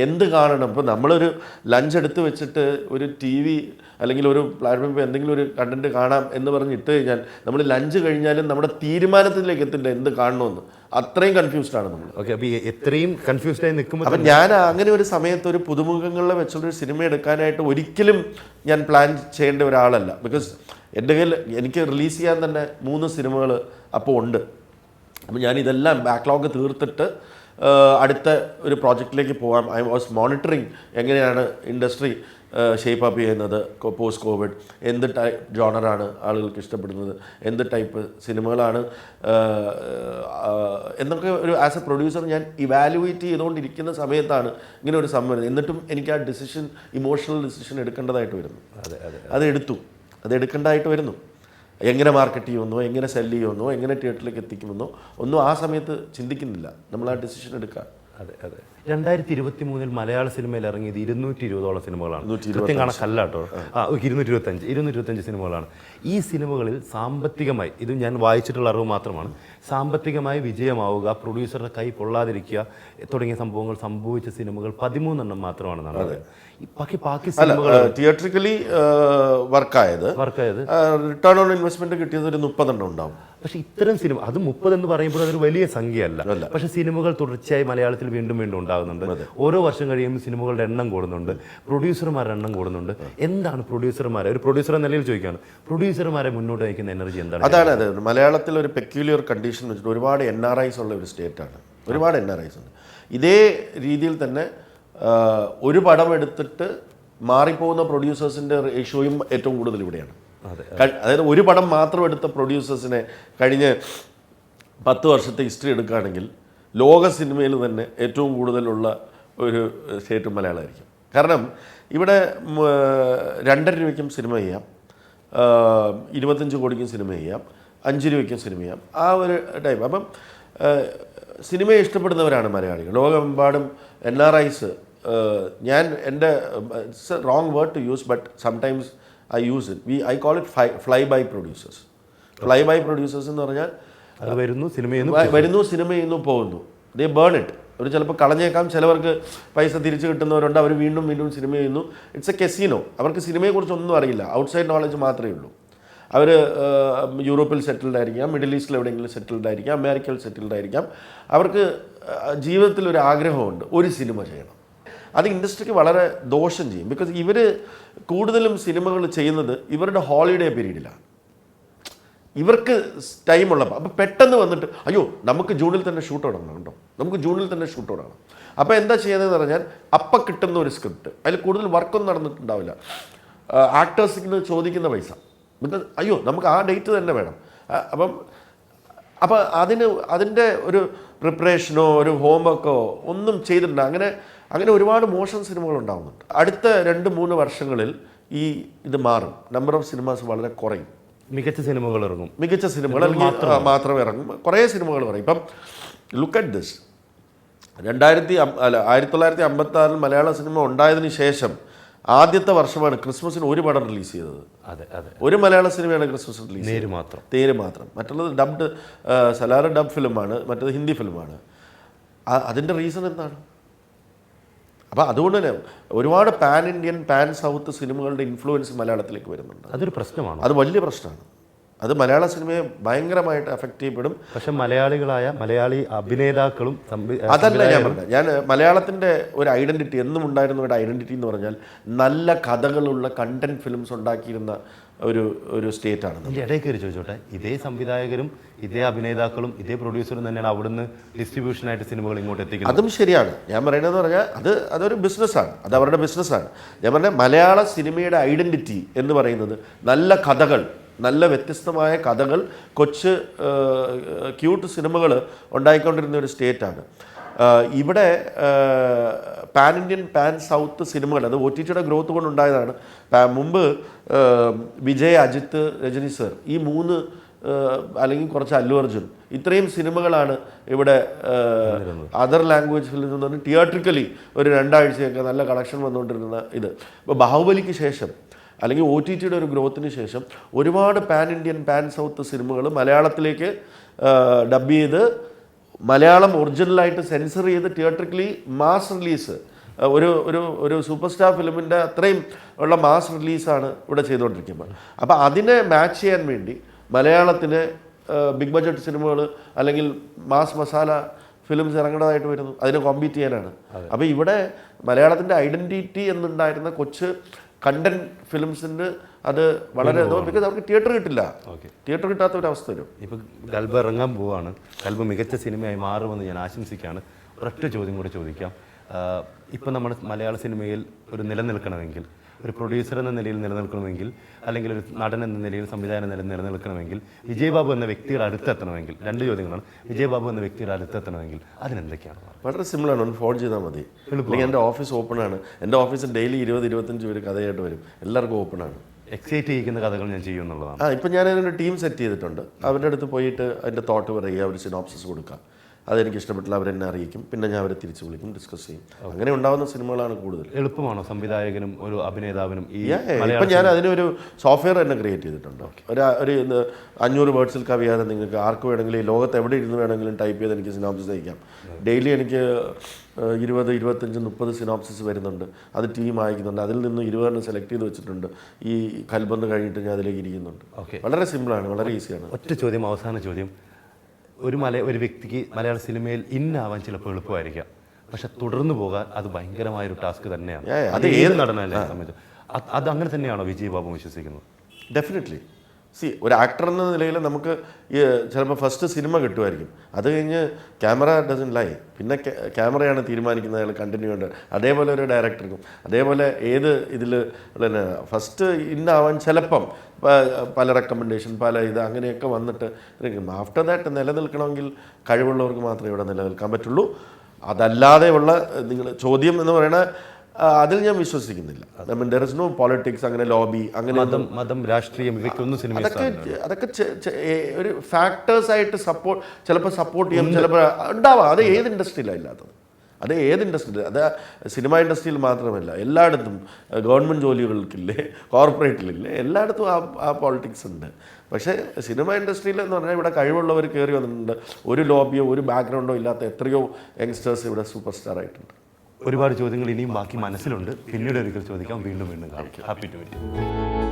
എന്ത് കാണണം? ഇപ്പോൾ നമ്മളൊരു ലഞ്ച് എടുത്ത് വെച്ചിട്ട് ഒരു TV അല്ലെങ്കിൽ ഒരു പ്ലാറ്റ്ഫോമിൽ എന്തെങ്കിലും ഒരു കണ്ടന്റ് കാണാം എന്ന് പറഞ്ഞ് ഇട്ട് കഴിഞ്ഞാൽ നമ്മൾ ലഞ്ച് കഴിഞ്ഞാലും നമ്മുടെ തീരുമാനത്തിലേക്ക് എത്തില്ല എന്ത് കാണണമെന്ന്. അത്രയും കൺഫ്യൂസ്ഡ് ആണ് നമ്മൾ. ഓക്കെ, അപ്പോൾ എത്രയും കൺഫ്യൂസ്ഡ് ആയി നിൽക്കുമ്പോൾ അപ്പം ഞാൻ അങ്ങനെ ഒരു സമയത്ത് ഒരു പുതുമുഖങ്ങളെ വെച്ചുള്ളൊരു സിനിമ എടുക്കാനായിട്ട് ഒരിക്കലും ഞാൻ പ്ലാൻ ചെയ്യേണ്ട ഒരാളല്ല. ബിക്കോസ് എൻ്റെ കയ്യിൽ എനിക്ക് റിലീസ് ചെയ്യാൻ തന്നെ 3 സിനിമകൾ അപ്പോൾ ഉണ്ട്. അപ്പം ഞാൻ ഇതെല്ലാം ബാക്ക്ലോഗ് തീർത്തിട്ട് അടുത്ത ഒരു പ്രോജക്റ്റിലേക്ക് പോകാം. ഐ വാസ് മോണിറ്ററിങ് എങ്ങനെയാണ് ഇൻഡസ്ട്രി ഷേപ്പ് അപ്പ് ചെയ്യുന്നത് പോസ്റ്റ് കോവിഡ്, എന്ത് ടൈപ്പ് ജോണറാണ് ആളുകൾക്ക് ഇഷ്ടപ്പെടുന്നത്, എന്ത് ടൈപ്പ് സിനിമകളാണ് എന്നൊക്കെ ഒരു ആസ് എ പ്രൊഡ്യൂസർ ഞാൻ ഇവാലുവേറ്റ് ചെയ്തുകൊണ്ടിരിക്കുന്ന സമയത്താണ് ഇങ്ങനെ ഒരു സംഭവം. എന്നിട്ടും എനിക്ക് ആ ഡിസിഷൻ, ഇമോഷണൽ ഡിസിഷൻ എടുക്കേണ്ടതായിട്ട് വരുന്നു. അത് എടുക്കേണ്ടതായിട്ട് വരുന്നു. എങ്ങനെ മാർക്കറ്റ് ചെയ്യുമെന്നോ, എങ്ങനെ സെല്ല് ചെയ്യുമെന്നോ, എങ്ങനെ തിയേറ്ററിലേക്ക് എത്തിക്കുമെന്നോ ഒന്നും ആ സമയത്ത് ചിന്തിക്കുന്നില്ല. നമ്മൾ ആ ഡിസിഷൻ എടുക്കുക. 2023 മലയാള സിനിമയിൽ ഇറങ്ങിയത് 220ഓളം സിനിമകളാണ്. കൃത്യം കണക്കല്ല കേട്ടോ. 225 സിനിമകളാണ്. ഈ സിനിമകളിൽ സാമ്പത്തികമായി, ഇത് ഞാൻ വായിച്ചിട്ടുള്ള അറിവ് മാത്രമാണ്, സാമ്പത്തികമായി വിജയമാവുക, പ്രൊഡ്യൂസറുടെ കൈ പൊള്ളാതിരിക്കുക തുടങ്ങിയ സംഭവങ്ങൾ സംഭവിച്ച സിനിമകൾ 13 മാത്രമാണ് നടന്നത്. ബാക്കി സിനിമകൾ തിയേറ്ററിക്കലി വർക്കായത് റിട്ടേൺ ഓൺ ഇൻവെസ്റ്റ്മെന്റ് കിട്ടിയത് ഒരു 30 ഉണ്ടാവും. പക്ഷെ ഇത്തരം സിനിമ, അത് 30 എന്ന് പറയുമ്പോൾ അതൊരു വലിയ സംഖ്യയല്ല. പക്ഷെ സിനിമകൾ തുടർച്ചയായി മലയാളത്തിൽ വീണ്ടും വീണ്ടും ഉണ്ടാകുന്നുണ്ട്. ഓരോ വർഷം കഴിയുമ്പോൾ സിനിമകളുടെ എണ്ണം കൂടുന്നുണ്ട്, പ്രൊഡ്യൂസർമാരുടെ എണ്ണം കൂടുന്നുണ്ട്. എന്താണ് പ്രൊഡ്യൂസർമാരെ, ഒരു പ്രൊഡ്യൂസർ എന്ന നിലയിൽ ചോദിക്കുകയാണ്, പ്രൊഡ്യൂസർമാരെ മുന്നോട്ട് നയിക്കുന്ന എനർജി എന്താണ്? അതാണ് മലയാളത്തിൽ ഒരു പെക്യുലിയർ കണ്ടീഷൻ വെച്ചിട്ട് ഒരുപാട് NRIs ഉള്ള ഒരു സ്റ്റേറ്റാണ്. ഒരുപാട് NRIs ഉണ്ട്. ഇതേ രീതിയിൽ തന്നെ ഒരു പടം എടുത്തിട്ട് മാറിപ്പോകുന്ന പ്രൊഡ്യൂസേഴ്സിൻ്റെ റേഷ്യോയും ഏറ്റവും കൂടുതൽ ഇവിടെയാണ്. അതായത് ഒരു പടം മാത്രം എടുത്ത പ്രൊഡ്യൂസേഴ്സിനെ കഴിഞ്ഞ 10 വർഷത്തെ ഹിസ്റ്ററി എടുക്കുകയാണെങ്കിൽ ലോക സിനിമയിൽ തന്നെ ഏറ്റവും കൂടുതലുള്ള ഒരു സ്റ്റേറ്റ് മലയാളമായിരിക്കും. കാരണം ഇവിടെ 2.5 രൂപയ്ക്കും സിനിമ ചെയ്യാം, 25 കോടിക്കും സിനിമ ചെയ്യാം, 5 രൂപയ്ക്കും സിനിമ ചെയ്യാം, ആ ഒരു ടൈപ്പ്. അപ്പം സിനിമയെ ഇഷ്ടപ്പെടുന്നവരാണ് മലയാളികൾ ലോകമെമ്പാടും. NRIs ഞാൻ എൻ്റെ it's a wrong word to use, but sometimes I use it. I call it fly-by producers. Fly-by producers എന്ന് പറഞ്ഞാൽ വരുന്നു സിനിമയിൽ പോകുന്നു, ദേ ബേൺ ഇറ്റ്. ഒരു ചിലപ്പോൾ കളഞ്ഞേക്കാം, ചിലവർക്ക് പൈസ തിരിച്ചു കിട്ടുന്നവരുണ്ട്, അവർ വീണ്ടും വീണ്ടും സിനിമ ചെയ്യുന്നു. It's a casino. അവർക്ക് സിനിമയെക്കുറിച്ച് ഒന്നും അറിയില്ല, ഔട്ട്സൈഡ് നോളജ് മാത്രമേ ഉള്ളൂ. അവർ യൂറോപ്പിൽ സെറ്റിൽഡ് ആയിരിക്കാം, മിഡിൽ ഈസ്റ്റിൽ എവിടെയെങ്കിലും സെറ്റിൽഡ് ആയിരിക്കാം, അമേരിക്കയിൽ സെറ്റിൽഡ് ആയിരിക്കാം. അവർക്ക് ജീവിതത്തിൽ ഒരു ആഗ്രഹമുണ്ട്, ഒരു സിനിമ ചെയ്യണം. അത് ഇൻഡസ്ട്രിക്ക് വളരെ ദോഷം ചെയ്യും. ബിക്കോസ് ഇവർ കൂടുതലും സിനിമകൾ ചെയ്യുന്നത് ഇവരുടെ ഹോളിഡേ പീരീഡിലാണ്. ഇവർക്ക് ടൈമുള്ളപ്പോൾ അപ്പോൾ പെട്ടെന്ന് വന്നിട്ട് അയ്യോ നമുക്ക് ജൂണിൽ തന്നെ ഷൂട്ട് തുടങ്ങണം കേട്ടോ, നമുക്ക് ജൂണിൽ തന്നെ ഷൂട്ട് തുടങ്ങണം. അപ്പോൾ എന്താ ചെയ്യുന്നതെന്ന് പറഞ്ഞാൽ അപ്പം കിട്ടുന്ന ഒരു സ്ക്രിപ്റ്റ്, അതിൽ കൂടുതൽ വർക്കൊന്നും നടന്നിട്ടുണ്ടാവില്ല. ആക്ടേഴ്സിന് ചോദിക്കുന്ന പൈസ, ബിക്കോസ് അയ്യോ നമുക്ക് ആ ഡേറ്റ് തന്നെ വേണം. അപ്പോൾ അതിൻ്റെ ഒരു പ്രിപ്പറേഷനോ ഒരു ഹോംവർക്കോ ഒന്നും ചെയ്തിട്ടുണ്ട്. അങ്ങനെ ഒരുപാട് മോശം സിനിമകൾ ഉണ്ടാകുന്നുണ്ട്. അടുത്ത 2-3 വർഷങ്ങളിൽ ഇത് മാറും. നമ്പർ ഓഫ് സിനിമാസ് വളരെ കുറയും. മികച്ച സിനിമകൾ ഇറങ്ങും, മാത്രം ഇറങ്ങും. കുറേ സിനിമകൾ പറയും. ഇപ്പം look at this, 1956 Malayala cinema ഉണ്ടായതിന് ശേഷം ആദ്യത്തെ വർഷമാണ് ക്രിസ്മസിന് ഒരു പടം റിലീസ് ചെയ്തത്. ഒരു മലയാള സിനിമയാണ് ക്രിസ്മസ് റിലീസ്, തേര് മാത്രം. മറ്റുള്ളത് ഡബ്ഡ്, സലാർ ഡബ് ഫിലിമാണ്, മറ്റത് ഹിന്ദി ഫിലിമാണ്. അതിൻ്റെ റീസൺ എന്താണ്? അപ്പോൾ അതുകൊണ്ട് തന്നെ ഒരുപാട് പാൻ ഇന്ത്യൻ പാൻ സൗത്ത് സിനിമകളുടെ ഇൻഫ്ലുവൻസ് മലയാളത്തിലേക്ക് വരുന്നുണ്ട്. അതൊരു പ്രശ്നമാണ്. അത് വലിയ പ്രശ്നമാണ്. അത് മലയാള സിനിമയെ ഭയങ്കരമായിട്ട് അഫക്റ്റ് ചെയ്യപ്പെടും. പക്ഷെ മലയാളി അഭിനേതാക്കളും അതല്ല ഞാൻ പറഞ്ഞത്. ഞാൻ മലയാളത്തിൻ്റെ ഒരു ഐഡൻറ്റിറ്റി എന്നും ഉണ്ടായിരുന്ന ഒരു ഐഡൻറ്റിറ്റി എന്ന് പറഞ്ഞാൽ നല്ല കഥകളുള്ള കണ്ടന്റ് ഫിലിംസ് ഉണ്ടാക്കിയിരുന്ന ഒരു സ്റ്റേറ്റാണ്. ഇതിൻ്റെ ഇടയിൽ കയറി ചോദിച്ചോട്ടെ, ഇതേ സംവിധായകരും ഇതേ അഭിനേതാക്കളും ഇതേ പ്രൊഡ്യൂസറും തന്നെയാണ് അവിടുന്ന് ഡിസ്ട്രിബ്യൂഷനായിട്ട് സിനിമകൾ ഇങ്ങോട്ട് എത്തിക്കുന്നത്. അതും ശരിയാണ്. ഞാൻ പറയുന്നതെന്ന് പറഞ്ഞാൽ അതൊരു ബിസിനസ്സാണ്, അത് അവരുടെ ബിസിനസ്സാണ്. ഞാൻ പറഞ്ഞ മലയാള സിനിമയുടെ ഐഡൻറ്റിറ്റി എന്ന് പറയുന്നത് നല്ല കഥകൾ, നല്ല വ്യത്യസ്തമായ കഥകൾ, കൊച്ച് ക്യൂട്ട് സിനിമകൾ ഉണ്ടായിക്കൊണ്ടിരുന്ന ഒരു സ്റ്റേറ്റാണ്. ഇവിടെ പാൻ ഇന്ത്യൻ പാൻ സൗത്ത് സിനിമകൾ, അത് OTTയുടെ ഗ്രോത്ത് കൊണ്ടുണ്ടായതാണ്. മുമ്പ് വിജയ്, അജിത്ത്, രജനി സർ, ഈ 3 അല്ലെങ്കിൽ കുറച്ച് അല്ലു അർജുൻ, ഇത്രയും സിനിമകളാണ് ഇവിടെ അതർ ലാംഗ്വേജ് ഫിലിം എന്ന് പറഞ്ഞാൽ തിയേറ്ററിക്കലി ഒരു 2 ആഴ്ചയൊക്കെ നല്ല കളക്ഷൻ വന്നുകൊണ്ടിരുന്ന ഇത്. ഇപ്പോൾ ബാഹുബലിക്ക് ശേഷം അല്ലെങ്കിൽ OTTയുടെ ഒരു ഗ്രോത്തിന് ശേഷം ഒരുപാട് പാൻ ഇന്ത്യൻ പാൻ സൗത്ത് സിനിമകൾ മലയാളത്തിലേക്ക് ഡബ് ചെയ്ത് മലയാളം ഒറിജിനലായിട്ട് സെൻസർ ചെയ്ത് തിയേറ്ററിക്കലി മാസ് റിലീസ്, ഒരു സൂപ്പർ സ്റ്റാർ ഫിലിമിൻ്റെ അത്രയും ഉള്ള മാസ് റിലീസാണ് ഇവിടെ ചെയ്തുകൊണ്ടിരിക്കുന്നത്. അപ്പോൾ അതിനെ മാച്ച് ചെയ്യാൻ വേണ്ടി മലയാളത്തിന് ബിഗ് ബഡ്ജറ്റ് സിനിമകൾ അല്ലെങ്കിൽ മാസ് മസാല ഫിലിംസ് ഇറങ്ങേണ്ടതായിട്ട് വരുന്നു, അതിനെ കോമ്പീറ്റ് ചെയ്യാനാണ്. അപ്പോൾ ഇവിടെ മലയാളത്തിൻ്റെ ഐഡൻറ്റിറ്റി എന്നുണ്ടായിരുന്ന കൊച്ച് കണ്ടന്റ് ഫിലിംസിൻ്റെ അത് വളരെ ബിക്കോസ് അവർക്ക് തിയേറ്റർ കിട്ടില്ല. തിയേറ്റർ കിട്ടാത്ത ഒരു അവസ്ഥ വരും. ഇപ്പം കൽബ് ഇറങ്ങാൻ പോവാണ്. കൽബ് മികച്ച സിനിമയായി മാറുമെന്ന് ഞാൻ ആശംസിക്കുകയാണ്. ഒരൊറ്റ ചോദ്യം കൂടെ ചോദിക്കാം. ഇപ്പം നമ്മുടെ മലയാള സിനിമയിൽ ഒരു നിലനിൽക്കണമെങ്കിൽ, ഒരു പ്രൊഡ്യൂസർ എന്ന നിലയിൽ നിലനിൽക്കണമെങ്കിൽ, അല്ലെങ്കിൽ ഒരു നടൻ എന്ന നിലയിൽ സംവിധായകൻ എന്ന നിലയിൽ നിലനിൽക്കണമെങ്കിൽ, വിജയ് ബാബു എന്ന വ്യക്തിയുടെ അടുത്തെത്തണമെങ്കിൽ, 2 ചോദ്യങ്ങളാണ്. വിജയ് ബാബു എന്ന വ്യക്തിയുടെ അടുത്തെത്തണമെങ്കിൽ അതിനെന്തൊക്കെയാണ്? വളരെ സിമ്പിളാണ്. ഒന്ന് ഫോൺ ചെയ്താൽ മതി. അല്ലെങ്കിൽ എൻ്റെ ഓഫീസ് ഓപ്പൺ ആണ്. എൻ്റെ ഓഫീസിൽ ഡെയിലി 20-25 പേര് കഥയായിട്ട് വരും. എല്ലാവർക്കും ഓപ്പൺ ആണ്. എക്സൈറ്റ് ചെയ്യിക്കുന്ന കഥകൾ ഞാൻ ചെയ്യും എന്നുള്ളതാണ്. ഇപ്പം ഞാൻ അതിനൊരു ടീം സെറ്റ് ചെയ്തിട്ടുണ്ട്. അവരുടെ അടുത്ത് പോയിട്ട് അതിൻ്റെ തോട്ട് പറയുക, അവർ സിനോപ്സിസ് കൊടുക്കുക. അതെനിക്ക് ഇഷ്ടപ്പെട്ടില്ല, അവരെന്നെ അറിയിക്കും. പിന്നെ ഞാൻ അവരെ തിരിച്ച് വിളിക്കും, ഡിസ്കസ് ചെയ്യും. അങ്ങനെ ഉണ്ടാകുന്ന സിനിമകളാണ് കൂടുതൽ. എളുപ്പമാണോ സംവിധായകനും ഒരു അഭിനേതാവിനും? ഇപ്പം ഞാൻ അതിനൊരു സോഫ്റ്റ്വെയർ തന്നെ ക്രിയേറ്റ് ചെയ്തിട്ടുണ്ട്. ഒരു 500 വേർഡ്സിൽ കവിയാതെ നിങ്ങൾക്ക് ആർക്ക് വേണമെങ്കിലും ഈ ലോകത്ത് എവിടെ ഇരുന്ന് വേണമെങ്കിലും ടൈപ്പ് ചെയ്ത് എനിക്ക് സിനോപ്സിസ് അയക്കാം. ഡെയിലി എനിക്ക് 20, 25, 30 സിനോപ്സിസ് വരുന്നുണ്ട്. അത് ടീം അയക്കുന്നുണ്ട്. അതിൽ നിന്ന് 20 സെലക്ട് ചെയ്ത് വെച്ചിട്ടുണ്ട്. ഈ കൽബന്ന് കഴിഞ്ഞിട്ട് ഞാൻ അതിലേക്ക് ഇരിക്കുന്നുണ്ട്. വളരെ സിമ്പിളാണ്, വളരെ ഈസിയാണ്. ഒറ്റ ചോദ്യം, അവസാന ചോദ്യം. ഒരു വ്യക്തിക്ക് മലയാള സിനിമയിൽ ഇന്നാവാൻ ചിലപ്പോൾ എളുപ്പമായിരിക്കാം, പക്ഷെ തുടർന്നു പോകാൻ അത് ഭയങ്കരമായൊരു ടാസ്ക് തന്നെയാണ്. അത് ഏത് നടനല്ലേ സംബന്ധിച്ച് അത് അങ്ങനെ തന്നെയാണോ വിജയ് ബാബു വിശ്വസിക്കുന്നത്? ഡെഫിനറ്റ്ലി. ഒരു ആക്ടർ എന്ന നിലയിൽ നമുക്ക് ചിലപ്പോൾ ഫസ്റ്റ് സിനിമ കിട്ടുമായിരിക്കും. അത് കഴിഞ്ഞ് ക്യാമറ ഡസൻ ലൈ, പിന്നെ ക്യാമറയാണ് തീരുമാനിക്കുന്നത് അയാൾ കണ്ടിന്യൂ ഉണ്ട്. അതേപോലെ ഒരു ഡയറക്ടർക്കും അതേപോലെ ഏത് ഇതിൽ പിന്നെ ഫസ്റ്റ് ഇന്നാവാൻ ചിലപ്പം പല റെക്കമെൻഡേഷൻ പല ഇത് അങ്ങനെയൊക്കെ വന്നിട്ട് ആഫ്റ്റർ ദാറ്റ് നിലനിൽക്കണമെങ്കിൽ കഴിവുള്ളവർക്ക് മാത്രമേ ഇവിടെ നിലനിൽക്കാൻ പറ്റുള്ളൂ. അതല്ലാതെയുള്ള നിങ്ങൾ ചോദ്യം എന്ന് പറയുന്നത് അതിൽ ഞാൻ വിശ്വസിക്കുന്നില്ല. ദർ ഇസ് നോ പോളിറ്റിക്സ്, അങ്ങനെ ലോബി, അങ്ങനെ മതം, രാഷ്ട്രീയം, അതൊക്കെ ഒരു ഫാക്ടേഴ്സായിട്ട് ചിലപ്പോൾ സപ്പോർട്ട് ചെയ്യും, ചിലപ്പോൾ ഉണ്ടാവാം. അത് ഏത് ഇൻഡസ്ട്രിയിലാണ് ഇല്ലാത്തത്? അത് ഏത് ഇൻഡസ്ട്രിയിൽ? അത് സിനിമ ഇൻഡസ്ട്രിയിൽ മാത്രമല്ല, എല്ലായിടത്തും ഗവൺമെൻറ് ജോലികൾക്കില്ലേ, കോർപ്പറേറ്റിലില്ലേ, എല്ലായിടത്തും ആ പോളിറ്റിക്സ് ഉണ്ട്. പക്ഷേ സിനിമ ഇൻഡസ്ട്രിയിൽ എന്ന് പറഞ്ഞാൽ ഇവിടെ കഴിവുള്ളവർ കയറി വന്നിട്ടുണ്ട്. ഒരു ലോബിയോ ഒരു ബാക്ക്ഗ്രൗണ്ടോ ഇല്ലാത്ത എത്രയോ യങ്സ്റ്റേഴ്സ് ഇവിടെ സൂപ്പർ സ്റ്റാർ ആയിട്ടുണ്ട്. ഒരുപാട് ചോദ്യങ്ങൾ ഇനിയും ബാക്കി മനസ്സിലുണ്ട്. പിന്നീട് ഒരിക്കൽ ചോദിക്കാം. വീണ്ടും കാണാം. Happy to meet.